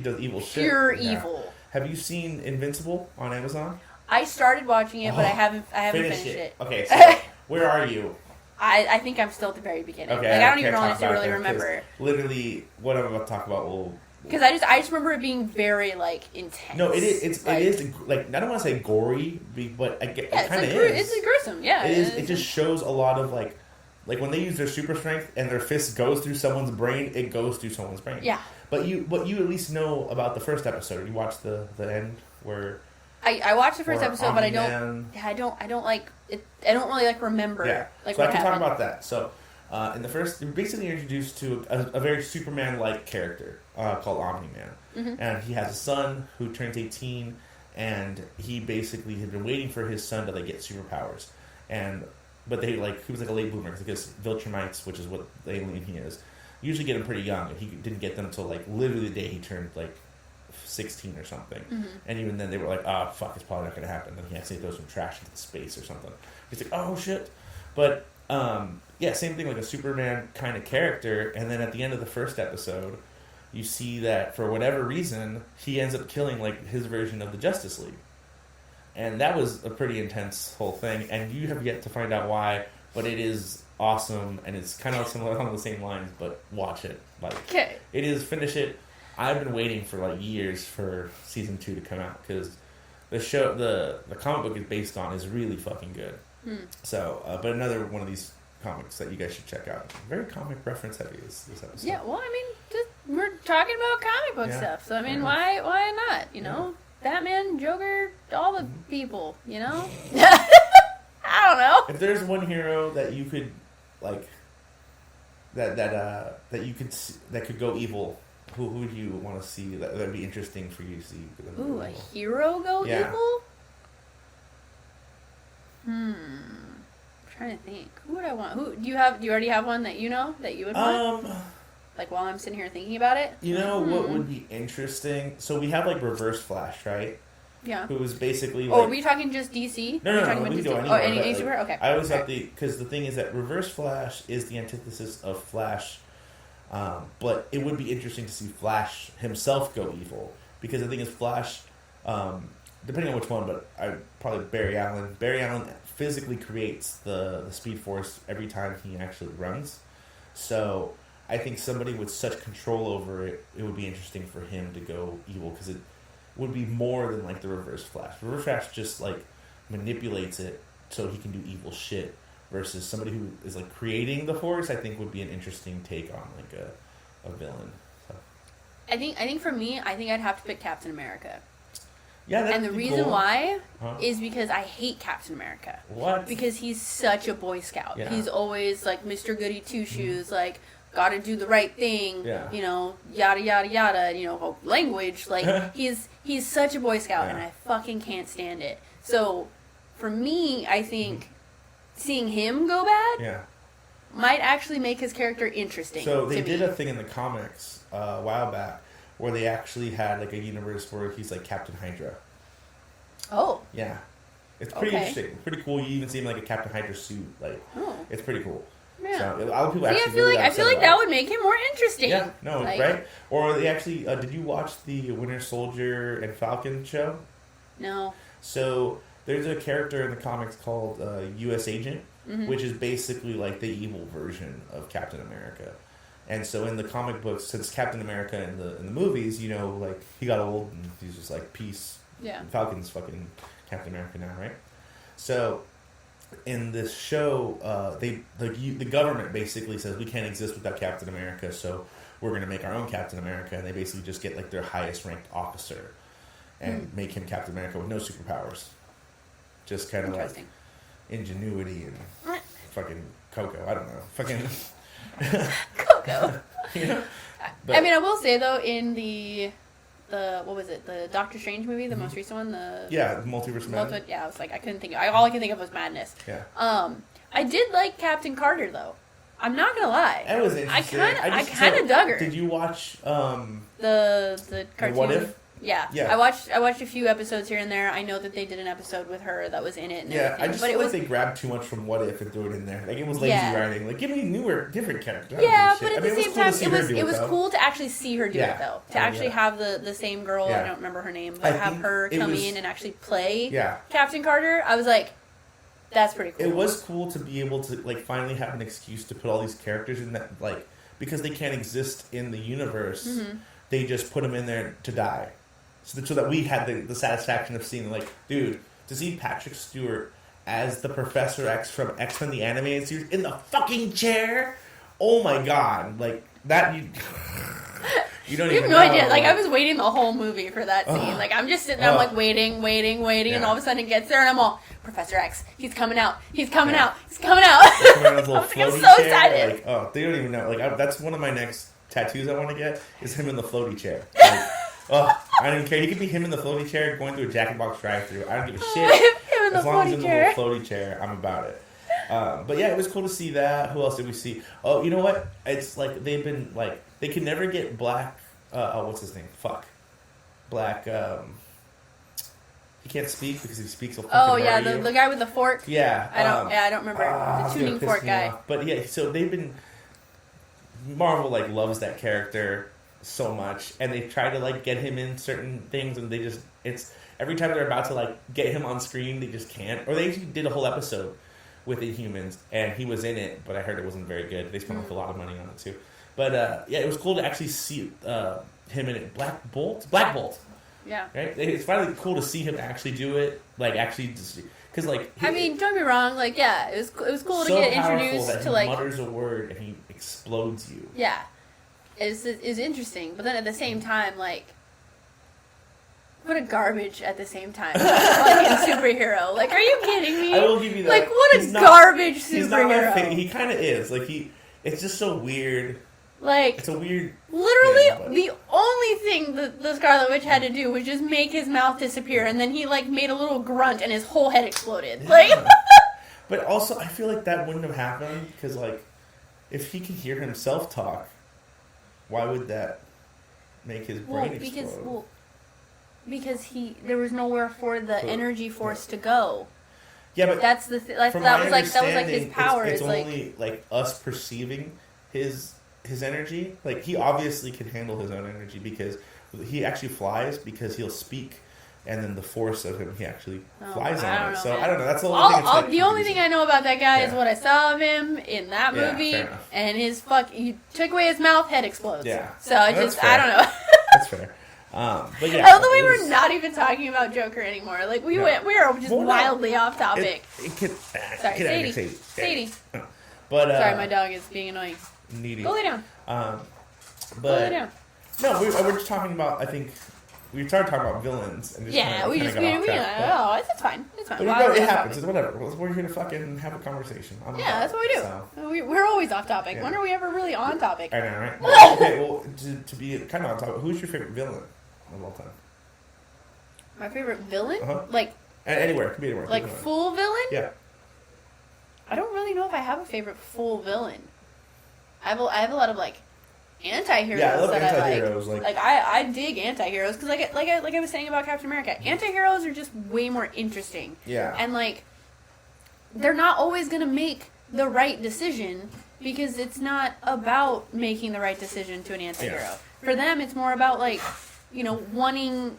does evil pure shit. Evil. Have you seen Invincible on Amazon? I started watching it, but I haven't finished it. Okay, so where are you? I think I'm still at the very beginning. Okay, like I don't even can't talk honestly about really it, remember. Literally, what I'm about to talk about will. Because I just remember it being very like intense. No, it is. It is like I don't want to say gory, but it kind of is. It's gruesome. Yeah, it is. It just shows a lot of like when they use their super strength and their fist goes through someone's brain, it goes through someone's brain. Yeah. But you at least know about the first episode. You watched the end where. I watched the first episode, but I don't like it. I don't really like remember. Yeah. Like so what I can happened. talk about that. So. In the first, you're basically introduced to a very Superman-like character called Omni-Man. Mm-hmm. And he has a son who turns 18, and he basically had been waiting for his son to like get superpowers. But he was like a late bloomer because Viltrumites, which is what the alien he is, usually get him pretty young. And he didn't get them until like literally the day he turned like 16 or something. Mm-hmm. And even then they were like, oh, fuck, it's probably not going to happen. And he accidentally throws some trash into space or something. He's like, oh, shit. But... yeah, same thing, like a Superman kind of character, and then at the end of the first episode, you see that for whatever reason, he ends up killing like his version of the Justice League. And that was a pretty intense whole thing, and you have yet to find out why, but it is awesome, and it's kind of similar along the same lines, but watch it. Like, okay. It is, finish it. I've been waiting for like years for season 2 to come out, because the show, the comic book is based on is really fucking good. So, but another one of these comics that you guys should check out. Very comic reference heavy this episode. Yeah, well, I mean, we're talking about comic book stuff, so I mean, why not? You know, Batman, Joker, all the people. You know, I don't know. If there's one hero that you could like, that you could that could go evil, who would you want to see? That'd be interesting for you to see. Ooh, a hero go evil? I'm trying to think. Who would I want? Who do you have? Do you already have one that you know that you would want? Like while I'm sitting here thinking about it. You know what would be interesting? So we have like Reverse Flash, right? Yeah. Who was basically like... Oh, are we talking just DC? No, we can go anywhere. Oh, any superhero? Okay. I always have because the thing is that Reverse Flash is the antithesis of Flash, but it would be interesting to see Flash himself go evil, because the thing is Flash, depending on which one, but probably Barry Allen. Barry Allen physically creates the Speed Force every time he actually runs, so I think somebody with such control over it, it would be interesting for him to go evil, because it would be more than like the Reverse Flash. Reverse Flash just like manipulates it so he can do evil shit, versus somebody who is like creating the Force. I think would be an interesting take on like a villain. So. I think for me, I think I'd have to pick Captain America. Yeah, and the reason cool. why is because I hate Captain America. What? Because he's such a Boy Scout. Yeah. He's always like Mr. Goody Two Shoes, like gotta do the right thing. Yeah. You know, yada yada yada. You know, language. Like he's such a Boy Scout, and I fucking can't stand it. So, for me, I think seeing him go bad might actually make his character interesting. So they did a thing in the comics a while back where they actually had like a universe where he's like Captain Hydra. Oh. Yeah. It's pretty interesting. Pretty cool. You even see him like a Captain Hydra suit. Like, it's pretty cool. Yeah. So, a lot of people actually I feel like that would make him more interesting. Yeah, no, like, right? Or they actually, did you watch the Winter Soldier and Falcon show? No. So there's a character in the comics called U.S. Agent, which is basically like the evil version of Captain America. And so in the comic books, since Captain America in the movies, you know, like he got old and he's just like peace. Yeah. Falcon's fucking Captain America now, right? So in this show, the government basically says we can't exist without Captain America, so we're going to make our own Captain America, and they basically just get like their highest ranked officer and make him Captain America with no superpowers, just kind of like ingenuity and fucking Coco. I don't know, fucking. Coco. Yeah. But, I mean, I will say though, in the what was it? The Doctor Strange movie, the most recent one, the Multiverse Madness. Yeah, I was like, I couldn't think. All I could think of was Madness. Yeah. I did like Captain Carter though. I'm not gonna lie. That was interesting. I kind of dug her. Did you watch the cartoon? What If? Yeah. I watched a few episodes here and there. I know that they did an episode with her that was in it. And I just feel like they grabbed too much from What If and threw it in there. Like it was lazy writing. Like give me different characters. Yeah, but at the same time, it was cool to actually see her do it though. To actually have the same girl. I don't remember her name, but have her come in and actually play Captain Carter. I was like, That's pretty cool. It was cool to be able to like finally have an excuse to put all these characters in that, like, because they can't exist in the universe. Mm-hmm. They just put them in there to die, so that we had the satisfaction of seeing, like, dude, to see Patrick Stewart as the Professor X from X-Men the Animated Series in the fucking chair. Oh my god, like that you don't even have no know. Idea. Like, I was waiting the whole movie for that scene. Like, I'm just sitting there, I'm like waiting, yeah. and all of a sudden it gets there, and I'm all, Professor X, he's coming out. Yeah. I'm so excited. Like, they don't even know. Like, that's one of my next tattoos I want to get is him in the floaty chair. Like, I don't care. He could be him in the floaty chair going through a Jack in the Box drive-thru. I don't give a shit. As long as he's in the little floaty chair, I'm about it. But yeah, it was cool to see that. Who else did we see? Oh, you know what? It's like they've been like they can never get Black. What's his name? Black. He can't speak because he speaks so fucking Mario. the guy with the fork. Yeah. I don't remember the tuning fork guy. But yeah, so they've been. Marvel like loves that character so much, and they try to like get him in certain things, and they just it's every time they're about to like get him on screen, they just can't. Or they actually did a whole episode with Inhumans, and he was in it, but I heard it wasn't very good. They spent like a lot of money on it too. But yeah, it was cool to actually see him in it. Black Bolt. Yeah. Right. It's finally cool to see him actually do it. Like actually, because like I mean, don't get me wrong. Like, yeah, it was cool to get introduced that to like he mutters a word and he explodes you. Yeah, is interesting, but then at the same time, like, what a garbage at the same time. Fucking superhero. Like, are you kidding me? I will give you that. Like, what a garbage superhero. He's not my favorite. He kind of is. Like, it's just so weird. Like, it's a weird. Literally, the only thing that the Scarlet Witch had to do was just make his mouth disappear, and then he like made a little grunt, and his whole head exploded. Yeah. Like, but also, I feel like that wouldn't have happened because, like, if he could hear himself talk, why would that make his brain explode? Because there was nowhere for the energy force to go. Yeah, but that's the that was like his power. It's only like us perceiving his energy. Like, he obviously can handle his own energy because he actually flies because he'll speak, and then the force of him, he actually flies on it. So I don't know. That's the only thing. The only thing I know about that guy is what I saw of him in that movie, and his you took away his mouth, head explodes. Yeah. So I don't know. That's fair. But yeah, I love the way we're not even talking about Joker anymore. Like, we were just wildly off topic. Sorry, Sadie. But sorry, my dog is being annoying. Needy. Go lay down. But go lay down. No, we're just talking about. I think we started talking about villains and just it's fine. It's fine. It happens. It's whatever. We're here to fucking have a conversation. That's what we do. So. We're always off topic. Yeah. When are we ever really on topic? I know, right? Okay, well, to be kind of on topic, who's your favorite villain of all time? My favorite villain? Uh-huh. Like anywhere. Could be anywhere. Like full villain? Yeah. I don't really know if I have a favorite full villain. I have a lot of like anti-heroes. Yeah, I love that anti-heroes. I like I dig anti-heroes because like I was saying about Captain America, anti-heroes are just way more interesting. Yeah. And like they're not always gonna make the right decision because it's not about making the right decision to an anti-hero. Yeah. For them, it's more about like, you know, wanting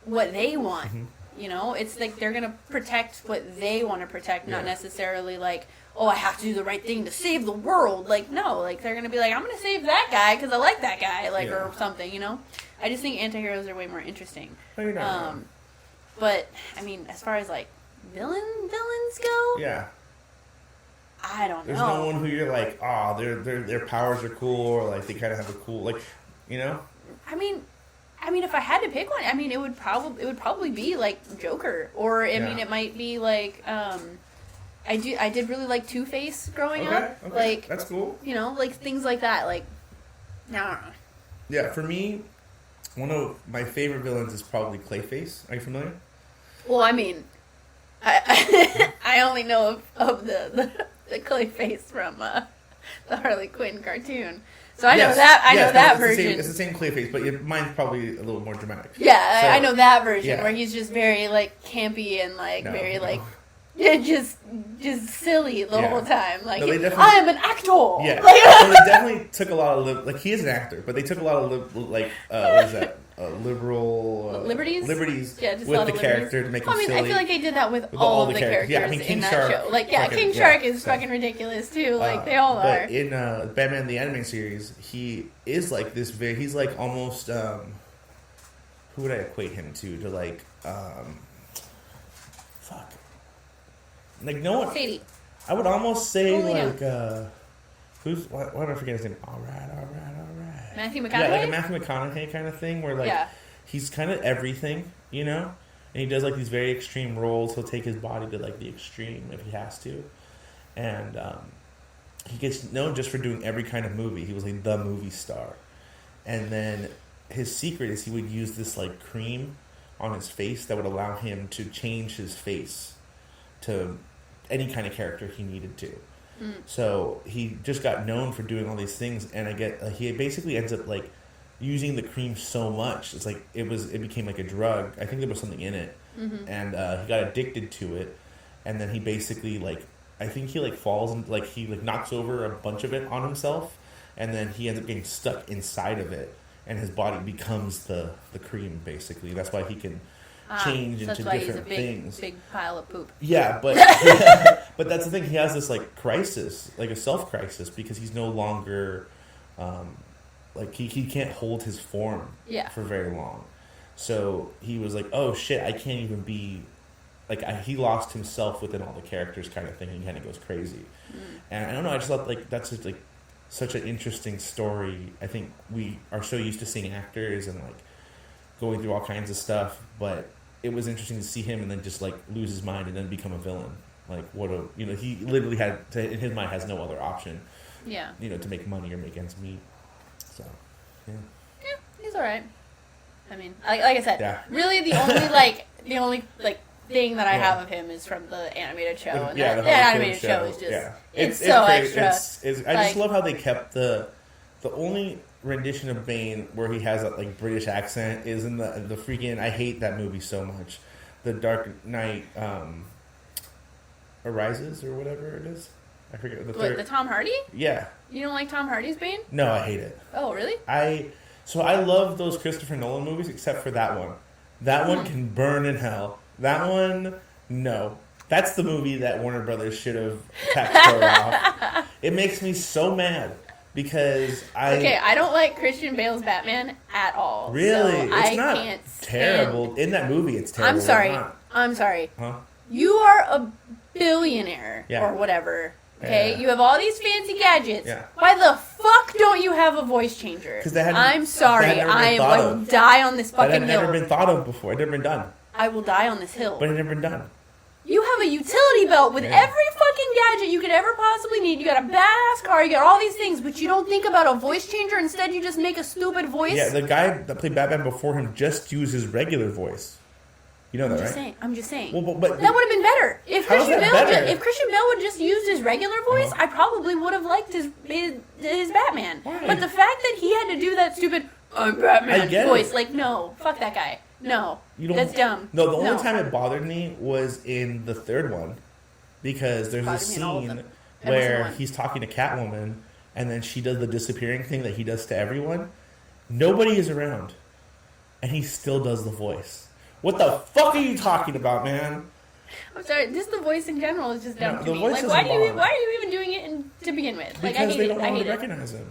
what they want. Mm-hmm. You know, it's like they're gonna protect what they want to protect, not necessarily like, oh, I have to do the right thing to save the world. Like, no, like they're gonna be like, I'm gonna save that guy because I like that guy, like, or something. You know, I just think anti-heroes are way more interesting. No, you're not. But I mean, as far as like villains go, I don't know. There's no one who you're like, oh, their powers are cool, or like they kind of have a cool, like, you know. I mean, if I had to pick one, I mean, it would probably be like Joker, or I mean, it might be like I did really like Two-Face growing up. Okay. Like, that's cool. You know, like things like that. Like, I don't know. Yeah, for me, one of my favorite villains is probably Clayface. Are you familiar? Well, I mean, I only know of the Clayface from the Harley Quinn cartoon. So I know that version. It's the same Clayface, but mine's probably a little more dramatic. Yeah, so, I know that version where he's just very like campy and like just silly the whole time. Like, I am an actor. Yeah, so they definitely took a lot of he is an actor, but they took a lot of what is that? liberal liberties. Yeah, just a with lot the of character to make him silly. I feel like they did that with all of the characters Yeah, I mean, King in that Shark, show. Like, King Shark is fucking ridiculous too. Like, they all are. But in Batman the Animated Series, he is like this. He's like almost. Who would I equate him to? To like, fuck. Like no one. Sadie. I would almost say like who's why am I forgetting his name? All right. Matthew McConaughey. Yeah, like a Matthew McConaughey kind of thing, where like he's kind of everything, you know, and he does like these very extreme roles. He'll take his body to like the extreme if he has to, and he gets known just for doing every kind of movie. He was like the movie star, and then his secret is he would use this like cream on his face that would allow him to change his face to any kind of character he needed to. So he just got known for doing all these things, and he basically ends up like using the cream so much. It's like it became like a drug. I think there was something in it, and he got addicted to it, and then he basically I think he falls and he knocks over a bunch of it on himself, and then he ends up getting stuck inside of it, and his body becomes the cream basically. That's why he can change into different things. Big pile of poop. Yeah, but but that's the thing. He has this crisis, like a self crisis, because he's no longer he can't hold his form for very long. So he was like, oh shit, I can't even be he lost himself within all the characters, kind of thing. He kind of goes crazy, and I don't know. I just thought that's just such an interesting story. I think we are so used to seeing actors and going through all kinds of stuff, but it was interesting to see him and then just lose his mind and then become a villain. He literally in his mind has no other option. Yeah. To make money or make ends meet. So, yeah. Yeah, he's all right. I mean, like I said, really the only thing that I have of him is from the animated show. And the animated show is just it's so extra. I just love how they kept the only rendition of Bane where he has that British accent is in the freaking. I hate that movie so much. The Dark Knight Arises or whatever it is. I forget the Tom Hardy. Yeah. You don't like Tom Hardy's Bane? No, I hate it. Oh, really? I love those Christopher Nolan movies except for that one. That one can burn in hell. That one, no. That's the movie that Warner Brothers should have taxed her off. It makes me so mad. Because I don't like Christian Bale's Batman at all. Really? So it's not can't terrible. In that movie, it's terrible. I'm sorry. Huh? You are a billionaire or whatever. Okay? Yeah. You have all these fancy gadgets. Yeah. Why the fuck don't you have a voice changer? I'm sorry. I will die on this fucking hill. That had never been thought of before. It had never been done. I will die on this hill. But it had never been done. You have a utility belt with every fucking gadget you could ever possibly need. You got a badass car. You got all these things, but you don't think about a voice changer. Instead, you just make a stupid voice. Yeah, the guy that played Batman before him just used his regular voice. You know that, right? I'm just saying. Well, but that would have been better. If Christian Bale would just used his regular voice, I probably would have liked his Batman. Why? But the fact that he had to do that stupid "I'm Batman" voice, no, fuck that guy. No, that's dumb. No, the only time it bothered me was in the third one, because there's a scene where he's talking to Catwoman, and then she does the disappearing thing that he does to everyone. Nobody is around, and he still does the voice. What the fuck are you talking about, man? I'm sorry, just the voice in general is just dumb to me. Why are you even doing it to begin with? Because they don't want to recognize him.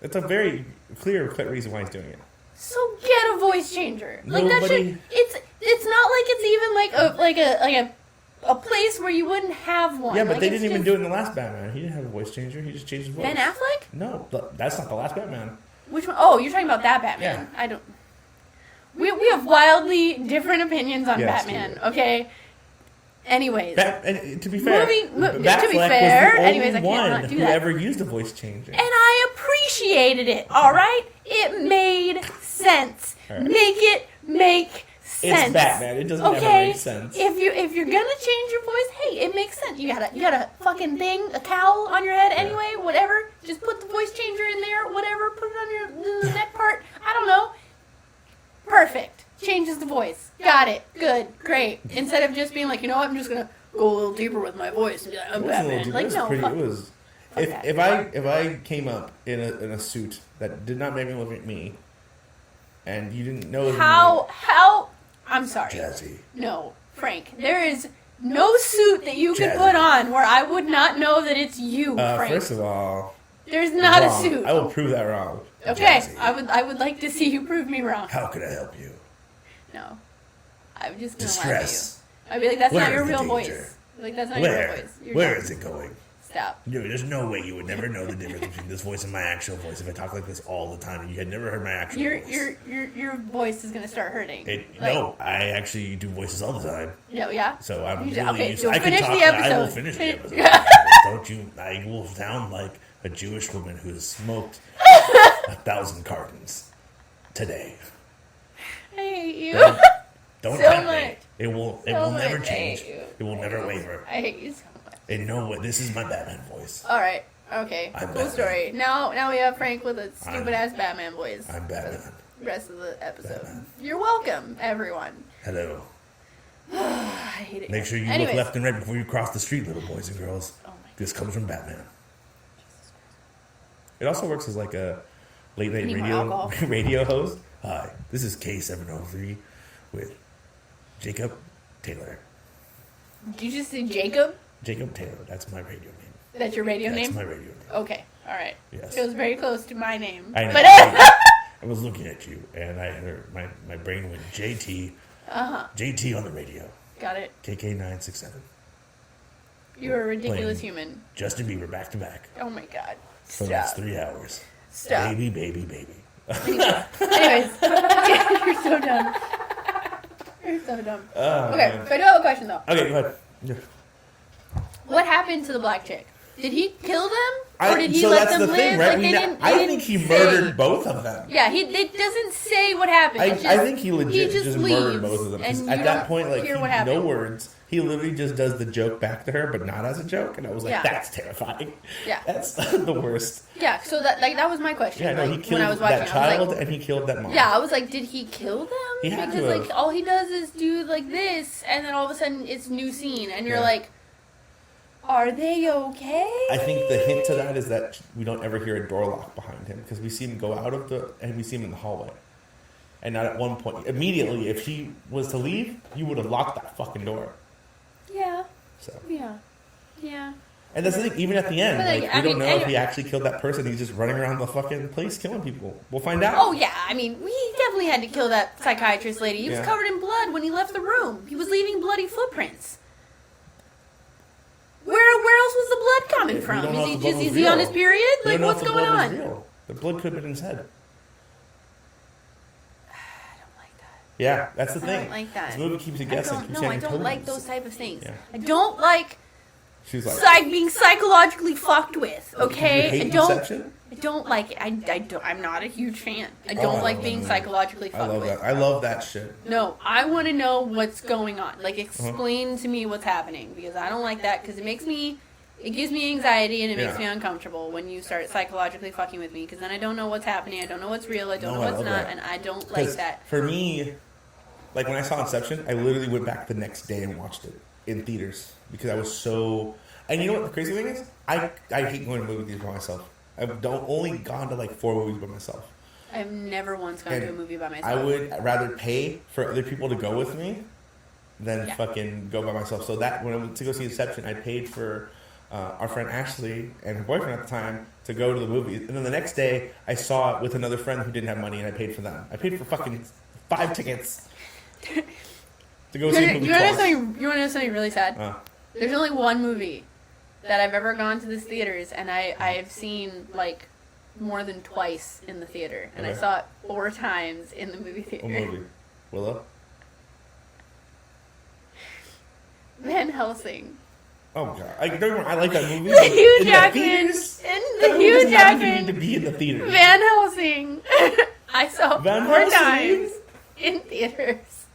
It's a very clear reason why he's doing it. So get a voice changer. It's not like it's even a place where you wouldn't have one. Yeah, but they didn't even do it in the last Batman. He didn't have a voice changer. He just changed his voice. Ben Affleck? No, that's not the last Batman. Which one? Oh, you're talking about that Batman. Yeah. I don't. We have wildly different opinions on Batman. Okay. Anyways, to be fair, anyways, I can't not do that. Who ever used a voice changer, and I appreciated it. All right, it made sense. Right. Make it make sense. It's Batman. It doesn't ever make sense. If you're gonna change your voice, hey, it makes sense. You got a fucking thing, a cowl on your head anyway. Whatever, just put the voice changer in there. Whatever, put it on the neck part. I don't know. Perfect. Changes the voice. Got it. Good. Great. Instead of just being you know what, I'm just gonna go a little deeper with my voice and be I'm Batman. If I came up in a suit that did not make me look at me, and you didn't know How? I'm sorry. Jazzie. No, Frank. There is no suit that you can put on where I would not know that it's you, Frank. First of all, there's not wrong. a suit. I will prove that wrong. Okay, Jazzie. I would like to see you prove me wrong. How can I help you? No, I'm just gonna Distress. lie to you. I'd be like, that's Where not your is the real danger? voice. Like, that's not your real voice. Where is it going? Stop. No, there's no way you would never know the difference between this voice and my actual voice if I talk like this all the time and you had never heard my actual voice. Your voice is gonna start hurting. No, I actually do voices all the time. No, yeah. So I'm You- really okay, used so I can finish talk. the episode. I will finish the episode. Don't you? I will sound like a Jewish woman who has smoked 1,000 cartons today. I hate you. Don't So tempt much. me. It will So never much. change. I hate you. It will never waver. I hate you so much. And know what? This is my Batman voice. All right. Okay. I'm Cool Batman. story. Now we have Frank with a stupid ass Batman voice. I'm Batman. For the rest of the episode. Batman. You're welcome, everyone. Hello. I hate it. Make sure you Anyways. look left and right before you cross the street, little boys and girls. Oh my This comes from Batman. It also works as like a late night Need more alcohol. radio host. Hi, this is K703 with Jacob Taylor. Did you just say Jacob? Jacob Taylor. That's my radio name. That's your radio That's name? my radio name. Okay. All right. Yes. Feels very close to my name. I know. But I was looking at you, and I heard my brain went JT. JT on the radio. got it. KK967. You're a ridiculous Playing human. Justin Bieber back to back Oh my god. for the next Stop. 3 hours. Stop. Baby, baby, baby. Anyways, you're so dumb. You're so dumb. Oh, Okay, man. but I do have a question though. Okay, go ahead. Yeah. What happened to the black chick? Did he kill them, or did he let that's them the live? thing, right? Like, they didn't. I they think he didn't say. murdered both of them. Yeah, it doesn't say what happened. I It's just, think he legit just murdered leaves, both of them. 'Cause and at you that don't point, like, hear he, what no happened. words. He literally just does the joke back to her, but not as a joke. And I was like, Yeah. that's terrifying. Yeah. That's the worst. Yeah, so that was my question. Yeah, no, he like, killed when I was watching, that I was child like, and he killed that mom. yeah, I was like, did he kill them? He had to because have. like all he does is do like this, and then all of a sudden it's new scene, and you're Yeah. like, are they okay? I think the hint to that is that we don't ever hear a door lock behind him because we see him go out of and we see him in the hallway. And not at one point, immediately, if he was to leave, you would have locked that fucking door. Yeah, So, yeah. and that's the thing. Even at the end, But, like, like, I we don't mean, know if anyway. he actually killed that person. He's just running around the fucking place killing people. We'll find out. Oh yeah, I mean, he definitely had to kill that psychiatrist lady. He was Yeah. covered in blood when he left the room. He was leaving bloody footprints. Where else was the blood coming We from? don't know if the blood was Is he on real. his period? We Like, don't know what's if the going blood was on? real. The blood could have been in his head. I don't like that. Yeah, that's the I thing. don't like that. This movie keeps you I guessing. don't, keeps no, you I on don't your like toes. those type of things. Yeah. I don't like She's like, being psychologically fucked with. Okay, you hate I don't. Inception? I don't like it. I don't. I'm not a huge fan. I Oh, don't I like love being that movie. psychologically I fucked love with. that. I love that shit. No, I want to know what's going on. Like, Uh-huh. explain to me what's happening because I don't like that because it gives me anxiety and it makes Yeah. me uncomfortable when you start psychologically fucking with me because then I don't know what's happening. I don't know what's real. I don't No, know I what's love not, that. and I don't like 'Cause that. For me, like when I saw Inception, I literally went back the next day and watched it in theaters because I was so. And you know what the crazy thing is? I hate going to movie theaters by myself. I've only gone to like 4 movies by myself. I've never once gone to a movie by myself. I would rather pay for other people to go with me than Yeah. fucking go by myself. So that when I went to go see Inception, I paid for our friend Ashley and her boyfriend at the time to go to the movies. And then the next day, I saw it with another friend who didn't have money, and I paid for them. I paid for fucking 5 tickets to go see a movie You want to twice. know something really sad? There's only one movie that I've ever gone to the theaters, and I've seen like more than twice in the theater, and I Okay. saw it 4 times in the movie theater. What movie? Willow? Van Helsing. Oh god, I like that movie. The Hugh In Jackman. theaters? In That the movie Hugh does not even need Jackman. to be in the theater. Van Helsing. I saw Van 4 Helsing? times in theaters.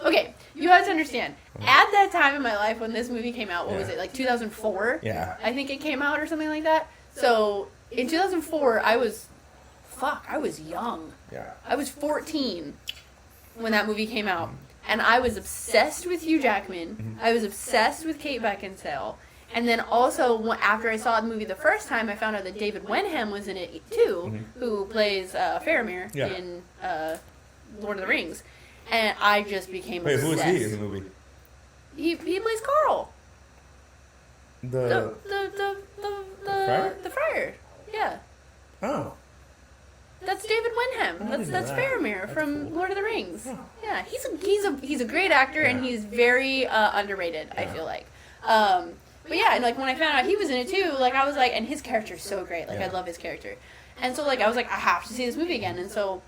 Okay, you have to understand. At that time in my life when this movie came out, what was Yeah. it, like 2004? Yeah. I think it came out or something like that. So in 2004, I was young. Yeah. I was 14 when that movie came out. And I was obsessed with Hugh Jackman. I was obsessed with Kate Beckinsale. And then also, after I saw the movie the first time, I found out that David Wenham was in it too, who plays Faramir in Lord of the Rings. And I just became obsessed. Who is he in the movie? He plays Carl. The friar? The friar. Yeah. Oh. That's David Wenham. That's Faramir from Lord of the Rings. Yeah, he's a great actor and he's very underrated. I feel like. But yeah, and like when I found out he was in it too, like I was like, and his character's so great. Like I love his character, and so like I was like, I have to see this movie again. And so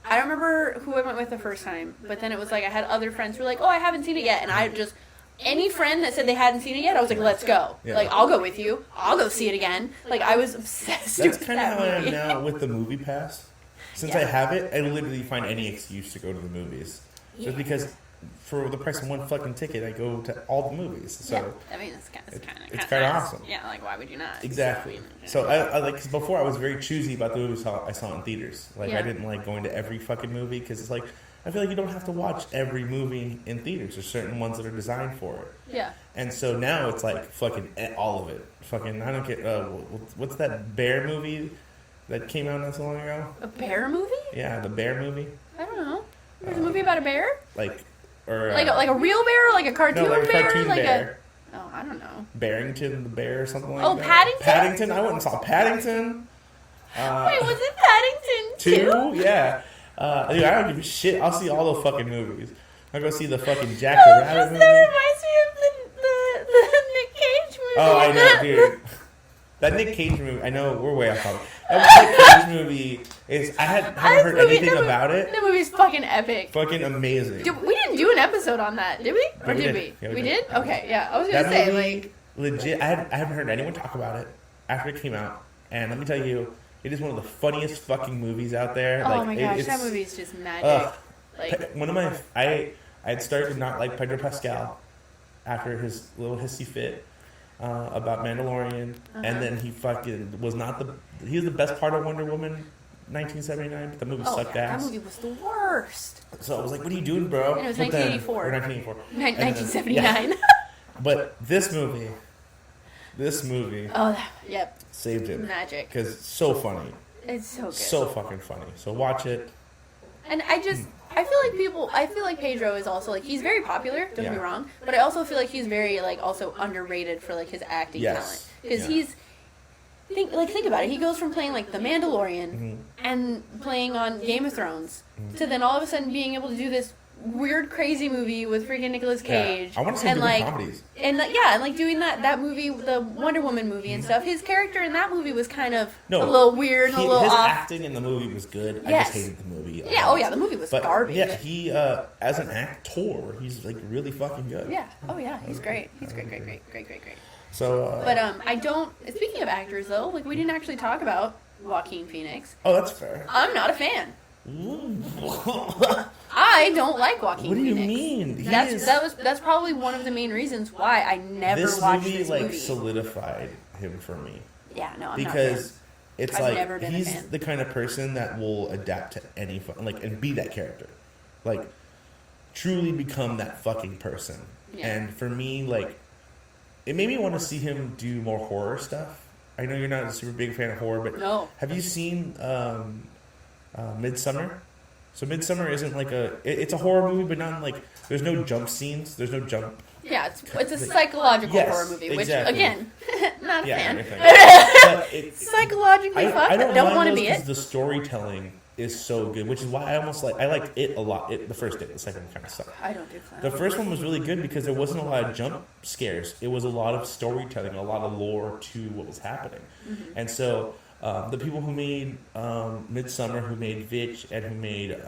I don't remember who I went with the first time, but then it was like I had other friends who were like, oh, I haven't seen it yet, and I just. Any friend that said they hadn't seen it yet, I was like, let's go. Yeah. Like, I'll go with you. I'll go see it again. Like, I was obsessed with that. That's kind of how I am now with the movie pass. Since I have it, I literally find any excuse to go to the movies. Just because for the price of one fucking ticket, I go to all the movies. So I mean, it's kind of awesome. Yeah, like, why would you not? Exactly. So I like, cause before I was very choosy about the movies I saw in theaters. Like, I didn't like going to every fucking movie because it's like, I feel like you don't have to watch every movie in theaters. There's certain ones that are designed for it. Yeah. And so now it's like fucking all of it. Fucking, I don't get, what's that bear movie that came out not so long ago? A bear movie? Yeah, the bear movie. I don't know. There's a movie about a bear? Like a real bear? Or like a cartoon bear? No, like a cartoon bear. Oh, I don't know. Barrington the Bear or something like that. Oh, Paddington? Paddington? I went and saw Paddington. Wait, was it Paddington too? Yeah. Dude, I don't give a shit. I'll see all the fucking movies. I'll go see the fucking Jack the Rabbit movie. That reminds me of the Nick Cage movie. Oh, I know, dude. That Nick Cage movie, I know, we're way off topic. That Nick Cage movie is, I haven't heard anything about it. That movie's fucking epic. Fucking amazing. Dude, we didn't do an episode on that, did we? Or did we? Yeah, we did? Okay, yeah. I was going to say, like... Legit, I haven't heard anyone talk about it after it came out. And let me tell you, it is one of the funniest fucking movies out there. Oh my gosh, that movie's just magic. One of my... I had started to not like Pedro Pascal after his little hissy fit about Mandalorian, and then he fucking was not the... He was the best part of Wonder Woman 1979, but the movie sucked ass. That movie was the worst. So I was like, what are you doing, bro? And it was 1984. Or 1984. 1979. But this movie saved it. Magic. Because it's so funny. It's so good. So fucking funny. So watch it. And I feel like Pedro is also, like, he's very popular, don't get me wrong, but I also feel like he's very, like, also underrated for, like, his acting talent. Because he's, think about it, he goes from playing, like, The Mandalorian and playing on Game of Thrones to then all of a sudden being able to do this weird, crazy movie with freaking Nicolas Cage. I want to see him doing comedies. And doing that movie, the Wonder Woman movie and stuff. His character in that movie was kind of a little weird and a little off. His acting in the movie was good. Yes. I just hated the movie. Yeah, the movie was garbage. Yeah, he, as an actor, he's, like, really fucking good. Yeah. Oh, yeah, he's great. He's great. So, but I don't... Speaking of actors, though, like, we didn't actually talk about Joaquin Phoenix. Oh, that's fair. I'm not a fan. I don't like Joaquin Phoenix. What do you mean? That's probably one of the main reasons why I never watched this movie. This solidified him for me. Yeah, no, I'm because not it's like he's the kind of person that will adapt to any and be that character, like truly become that fucking person. Yeah. And for me, like, it made me want to see him do more horror stuff. I know you're not a super big fan of horror, but have you seen Midsummer? So Midsummer isn't like it's a horror movie, but not like, there's no jump scenes, there's no jump. Yeah, it's a psychological horror movie, which, again, not a fan. But psychologically fucked, I don't want to be it. The storytelling is so good, which is why I liked it a lot. The first day, the second one kind of sucked. I don't do that. The first one was really good because there wasn't a lot of jump scares. It was a lot of storytelling, a lot of lore to what was happening. Mm-hmm. And so the people who made Midsummer, who made Vitch, and who made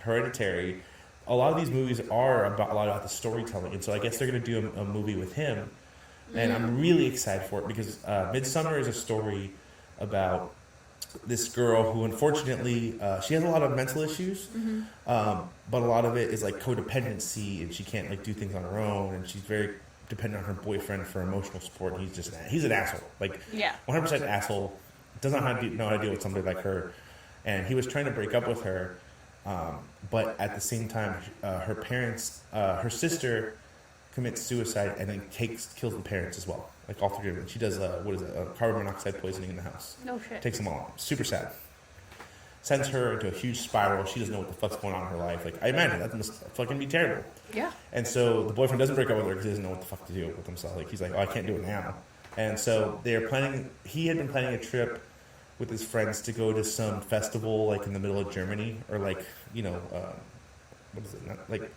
Hereditary, a lot of these movies are a lot about the storytelling. And so I guess they're going to do a movie with him. And I'm really excited for it because Midsummer is a story about this girl who, unfortunately, she has a lot of mental issues, but a lot of it is like codependency, and she can't like do things on her own, and she's very dependent on her boyfriend for emotional support. And he's an asshole, like 100% asshole. Doesn't know how to deal with somebody like her, and he was trying to break up with her, but at the same time, her sister commits suicide and then kills the parents as well. like all 3 of them. She does carbon monoxide poisoning in the house. No shit. Takes them all. Super sad. Sends her into a huge spiral. She doesn't know what the fuck's going on in her life. Like, I imagine that must fucking be terrible. Yeah. And so the boyfriend doesn't break up with her because he doesn't know what the fuck to do with himself. Like, he's like, oh, I can't do it now. And so he had been planning a trip with his friends to go to some festival, like, in the middle of Germany, or, like, what is it? Not, like,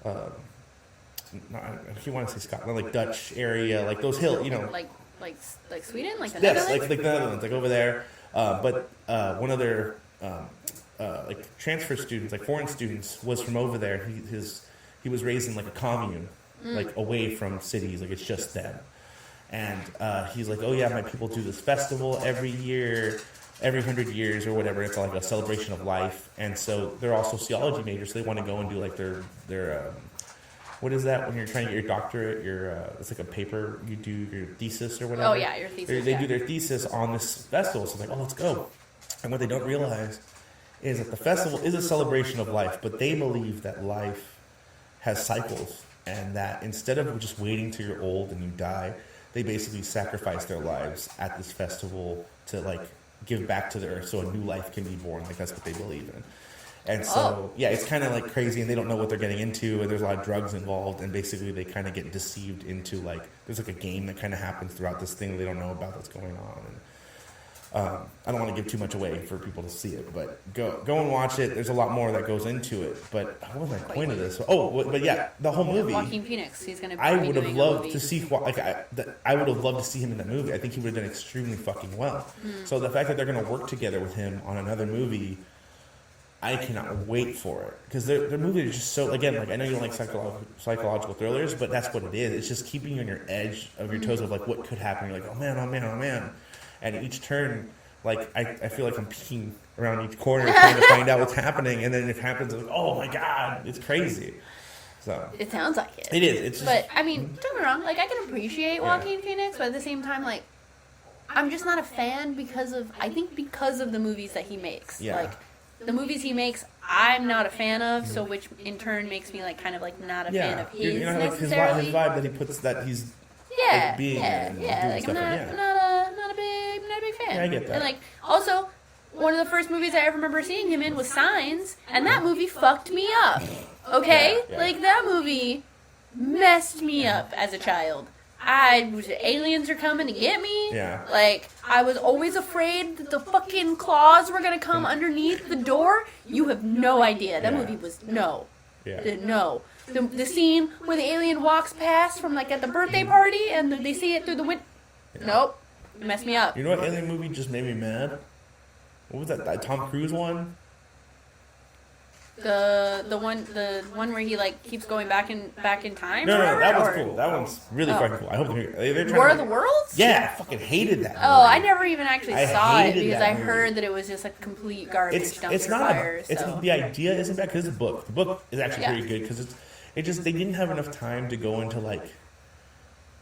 I want to say Scotland, like, Dutch area, like, those hills, Like Sweden? Like the Yes, Netherlands? like the Netherlands, like over there. But one of their like transfer students, like foreign students, was from over there. He was raised in like a commune, like away from cities, like it's just them. And he's like, oh yeah, my people do this festival every year, every 100 years or whatever. It's like a celebration of life. And so they're all sociology majors, so they want to go and do like their what is that when you're trying to get your doctorate? It's like a paper you do your thesis or whatever. Oh yeah, your thesis. They do their thesis on this festival, so it's like, oh, let's go. And what they don't realize is that the festival is a celebration of life, but they believe that life has cycles, and that instead of just waiting till you're old and you die, they basically sacrifice their lives at this festival to like give back to the earth, so a new life can be born. Like that's what they believe in. And so, yeah, it's kind of like crazy, and they don't know what they're getting into, and there's a lot of drugs involved, and basically they kind of get deceived into, like, there's like a game that kind of happens throughout this thing they don't know about that's going on. And I don't want to give too much away for people to see it, but go and watch it. There's a lot more that goes into it. But what was my point of this? Oh, but yeah, the whole movie. Joaquin Phoenix, he's going to be I would have doing loved to see, I would have loved to see him in that movie. I think he would have done extremely fucking well. So the fact that they're going to work together with him on another movie, I cannot wait for it, because their movie is just so, again, like, I know you don't like psychological thrillers, but that's what it is. It's just keeping you on your edge of your toes of like what could happen. You're like, oh man, oh man, oh man, and each turn, like I feel like I'm peeking around each corner trying to find out what's happening, and then it happens, like, oh my god, it's crazy. So it sounds like it. It is. It's just, but I mean, don't get me wrong. Like I can appreciate Joaquin Phoenix, but at the same time, like I'm just not a fan because of the movies that he makes. Yeah. Like the movies he makes, I'm not a fan of, so which in turn makes me like kind of like not a fan of his necessarily. His vibe that he puts, that he's like, being like I'm not a big fan. Yeah, I get that. And like also, one of the first movies I ever remember seeing him in was Signs, and that movie fucked me up. Okay, like that movie messed me up as a child. Aliens are coming to get me. Yeah. Like, I was always afraid that the fucking claws were gonna come underneath the door. You have no idea. That movie was no. The scene where the alien walks past from like at the birthday party and they see it through the window. Nope. It messed me up. You know what alien movie just made me mad? What was that Tom Cruise one? The one where he like keeps going back in time. No, that was cool. That one's really fucking cool. I hope they're trying War to, of the Worlds? Yeah, I fucking hated that movie. Oh, I never even actually saw it because I movie. Heard that it was just like complete garbage. It's not fire, it's the idea isn't bad, because it's a book. The book is actually pretty good, because they didn't have enough time to go into like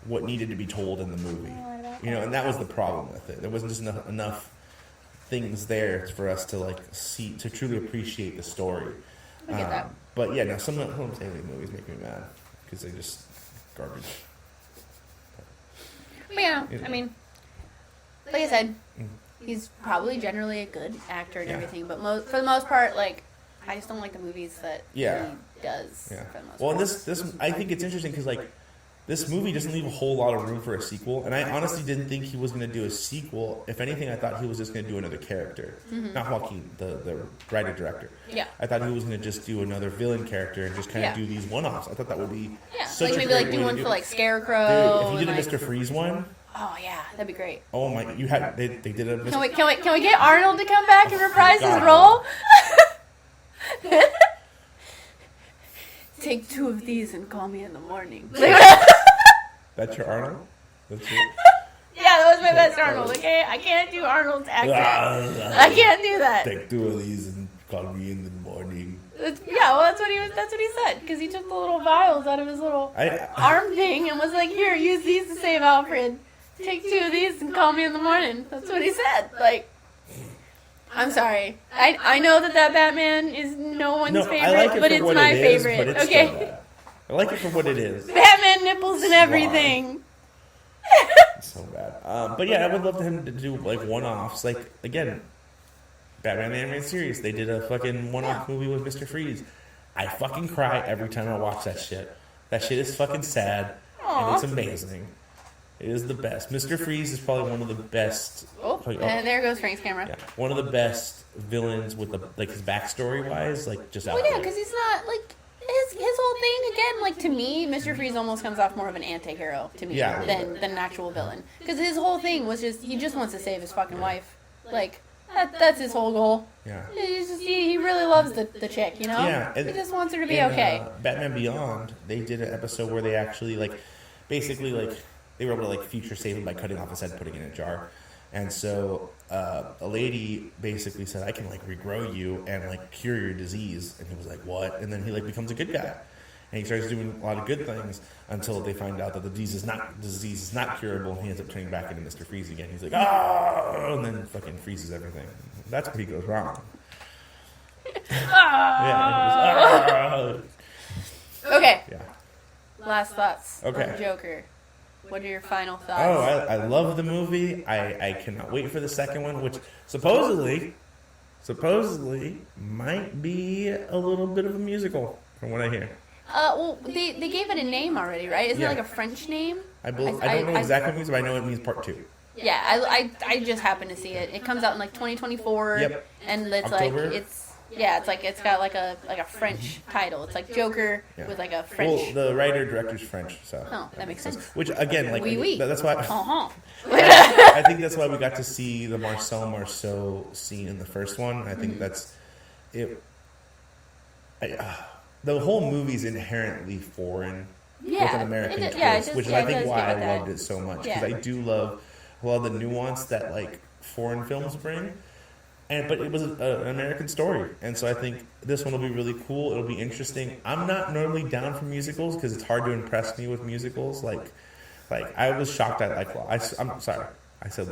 what needed to be told in the movie, and that was the problem with it. There wasn't just enough things there for us to like see, to truly appreciate the story. I get that. But yeah, no, some of the alien movies make me mad because they're just garbage. But yeah, I mean, like I said, he's probably generally a good actor and everything, but for the most part, like, I just don't like the movies that he does. Yeah. For the most Well, part. and this I think it's interesting because like this movie doesn't leave a whole lot of room for a sequel, and I honestly didn't think he was going to do a sequel. If anything, I thought he was just going to do another character, not Joaquin, the writer director. Yeah. I thought he was going to just do another villain character and just kind of do these one-offs. I thought that would be such like maybe a like great do way one to for do like it. Scarecrow. Dude, if you did a and, Mr. Freeze one. Oh yeah, that'd be great. Oh my! They did a. Can we get Arnold to come back and reprise his God. role? Take 2 of these and call me in the morning. That's your Arnold. That's it. Yeah, that was my best Arnold. Okay, I can't do Arnold's accent. I can't do that. Take 2 of these and call me in the morning. Yeah, well, that's what he said, because he took the little vials out of his little arm thing and was like, "Here, use these to save Alfred. Take 2 of these and call me in the morning." That's what he said. Like, I'm sorry. I know that Batman is no one's favorite, I like it but for it's what my it is, favorite. but it's okay. still bad. I like it for what it is. Batman nipples and everything. so bad. But yeah, I would love him to do like one-offs. Like again, Batman the Animated Series. They did a fucking one-off movie with Mr. Freeze. I fucking cry every time I watch that shit. That shit is fucking sad, and it's amazing. It is the best. Mr. Freeze is probably one of the best. And there goes Frank's camera. Yeah, one of the best villains with the like his backstory wise, like just out. Well, yeah, because he's not like his whole thing again. Like to me, Mr. Freeze almost comes off more of an anti-hero to me than an actual villain. Because his whole thing was just he just wants to save his fucking wife. Like that's his whole goal. Yeah. He really loves the chick, you know. Yeah. He just wants her to be okay. Batman Beyond, they did an episode where they actually like, basically like. They were able to like future save him by cutting off his head and putting it in a jar. And so a lady basically said, I can like regrow you and like cure your disease. And he was like, what? And then he like becomes a good guy. And he starts doing a lot of good things until they find out that the disease is not curable. And he ends up turning back into Mr. Freeze again. He's like, oh, and then fucking freezes everything. That's where he goes wrong. Okay. Yeah. Last thoughts on Joker. What are your final thoughts? Oh, I love the movie. I cannot wait for the second one, which supposedly might be a little bit of a musical, from what I hear. Well, they gave it a name already, right? Isn't it like a French name? I don't know exactly what it means, but I know it means part 2. Yeah, I just happened to see it. It comes out in like 2024. Yep. And it's October. like it's got like a French title. It's like Joker with like a French. Well, the writer-director's French, so. Oh, that makes sense. Which, again, like, that's why. I think that's why we got to see the Marcel Marceau scene in the first one. I think that's it. The whole movie's inherently foreign with an American twist, which is, I think, why I loved it so much. Because I do love a lot of the nuance that, like, foreign films bring. But it was an American story, and so I think this one will be really cool. It'll be interesting. I'm not normally down for musicals because it's hard to impress me with musicals. Like I was shocked at I'm sorry, I said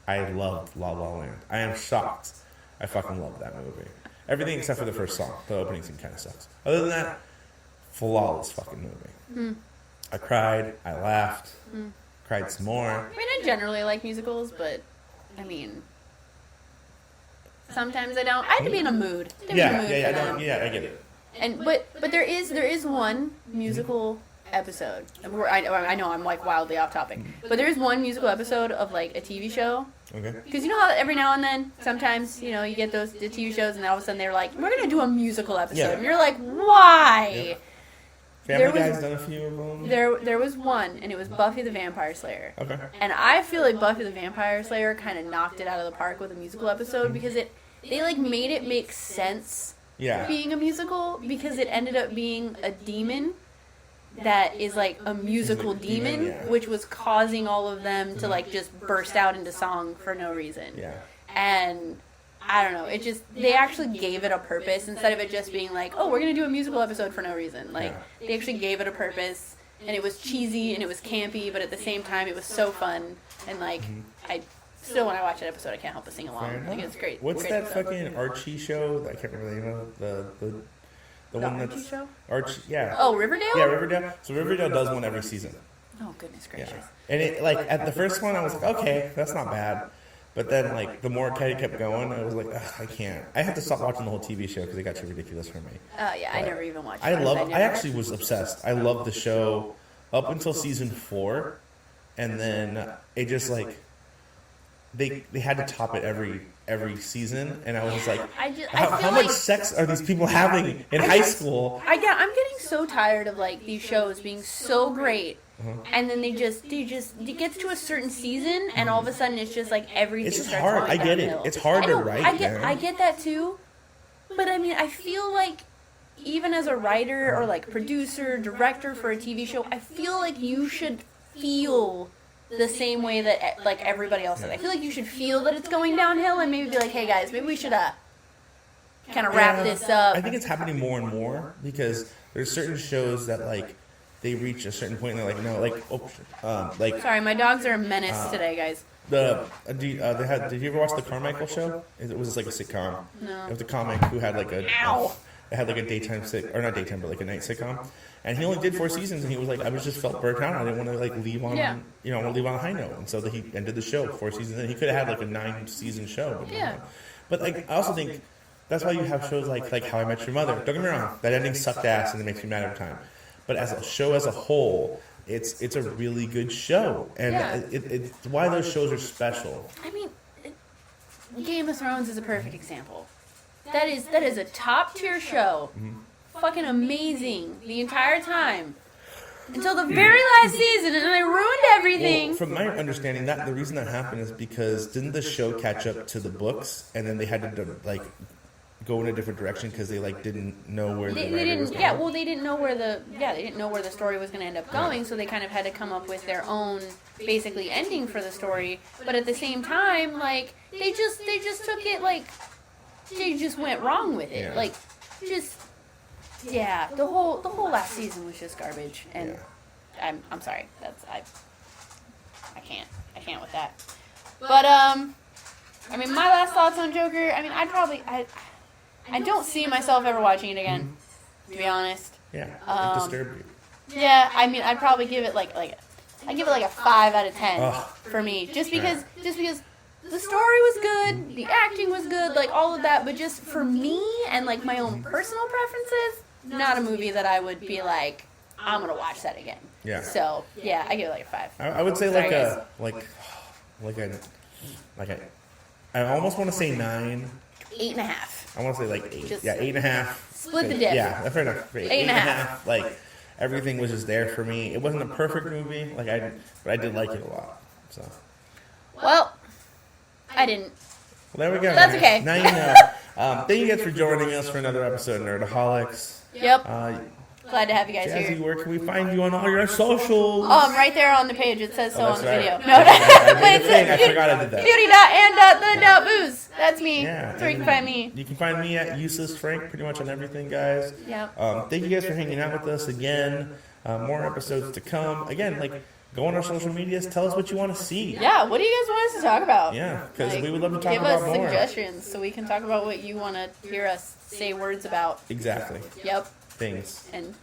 I loved La La Land. I am shocked. I fucking love that movie. Everything except for the first song. The opening scene kind of sucks. Other than that, flawless fucking movie. I cried. I laughed. Cried some more. I mean, I generally like musicals, but I mean. Sometimes I don't. I have to be in a mood. I get it. And but there is one musical episode. I know I'm like wildly off topic, but there is one musical episode of like a TV show. Okay. Because you know how every now and then, sometimes you get the TV shows, and all of a sudden they're like, we're gonna do a musical episode, and you're like, why? Yeah. Family Guy's done a few of them. There was one, and it was Buffy the Vampire Slayer. Okay. And I feel like Buffy the Vampire Slayer kind of knocked it out of the park with a musical episode because they like made it make sense. Yeah. Being a musical, because it ended up being a demon that is like a musical demon, which was causing all of them to like just burst out into song for no reason. Yeah. And I don't know, they actually gave it a purpose instead of it just being like, oh, we're going to do a musical episode for no reason. Like, they actually gave it a purpose, and it was cheesy and it was campy, but at the same time it was so fun, and like, still when I watch that episode I can't help but sing along. Like, it's great. What's great that episode. fucking Archie show? I can't remember the name of the one Archie that's show? Archie. Yeah. Oh, Riverdale? Yeah, Riverdale. So Riverdale does one every season. Oh, goodness gracious. Yeah. And it like at the first one I was like, okay, that's not bad. But then, like, the more it kept going, I was like, I can't. I had to stop watching the whole TV show because it got too ridiculous for me. Yeah, I never even watched it. I actually was obsessed. I loved the show up until season 4. And then it just, like, they had to top it every season. And I was just like, how much sex are these people having in high school? I'm getting so tired of, like, these shows being so great. And then they just it gets to a certain season, and all of a sudden it's just like everything. It's just starts hard. going I get downhill. it. It's hard to write. I get that too, but I mean, I feel like even as a writer or like producer, director for a TV show, I feel like you should feel the same way that like everybody else does. I feel like you should feel that it's going downhill, and maybe be like, hey guys, maybe we should kind of wrap this up. I think it's happening more and more because there's certain shows that like. They reach a certain point and they're like, no, like, Sorry, my dogs are a menace today, guys. Did you ever watch the Carmichael show? It was like a sitcom. No. It was a comic who had like a had like a daytime or not daytime, but like a night sitcom. And he only did 4 seasons, and he was like, I was just felt burnt out. I didn't want to like leave on, I want to leave on a high note. And so he ended the show 4 seasons, and he could have had like a 9-season show. But like, I also think that's why you have shows like How I Met Your Mother. Don't get me wrong, that ending sucked ass, and it makes me mad every time. But as a show as a whole, it's a really good show, and it's why those shows are special. I mean, Game of Thrones is a perfect example. That is a top tier show. Fucking amazing the entire time until the very last season, and then they ruined everything. Well, from my understanding, that the reason that happened is because didn't the show catch up to the books, and then they had to like go in a different direction because they like didn't know where they didn't. Yeah, well, they didn't know where the story was going to end up going, so they kind of had to come up with their own basically ending for the story. But at the same time, like they just took it like they just went wrong with it, like just. Yeah, the whole last season was just garbage, and I'm sorry. I can't with that. But I mean, my last thoughts on Joker. I mean, I don't see myself ever watching it again, to be honest. Yeah, it disturbed you. Yeah, I mean, I'd probably give it like I give it like a 5 out of 10 for me, just because the story was good, the acting was good, like all of that, but just for me and like my own personal preferences. Not a movie that I would be like, I'm gonna watch that again. Yeah. So yeah, I give it like a 5. I would say I almost want to say 9. 8.5. I want to say like 8. 8.5. Split the diff. Yeah, fair enough. 8.5. Like everything was just there for me. It wasn't a perfect movie, but I did like it a lot. So. Well, I didn't. Well, there we go. That's okay. Now you know. Thank you guys for joining us for another episode of Nerdoholics. Yep. Glad to have you guys Jazzie, here. where can we find you on all your socials? Right there on the page. It says so on the video. No, I forgot I did that. Beauty.and.the.booze. That's me. Yeah, That's where you can find me. You can find me at Useless Frank pretty much on everything, guys. Yep. Thank you guys for hanging out with us again. More episodes to come. Again, like, go on our social medias. Tell us what you want to see. Yeah, what do you guys want us to talk about? Yeah, because we would love to talk about more. Give us suggestions so we can talk about what you want to hear us say words about. Exactly. Yep. Things and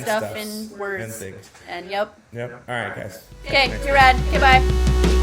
stuff and words. And things. And yep. Yep. All right, guys. Okay, you're rad. Okay, bye.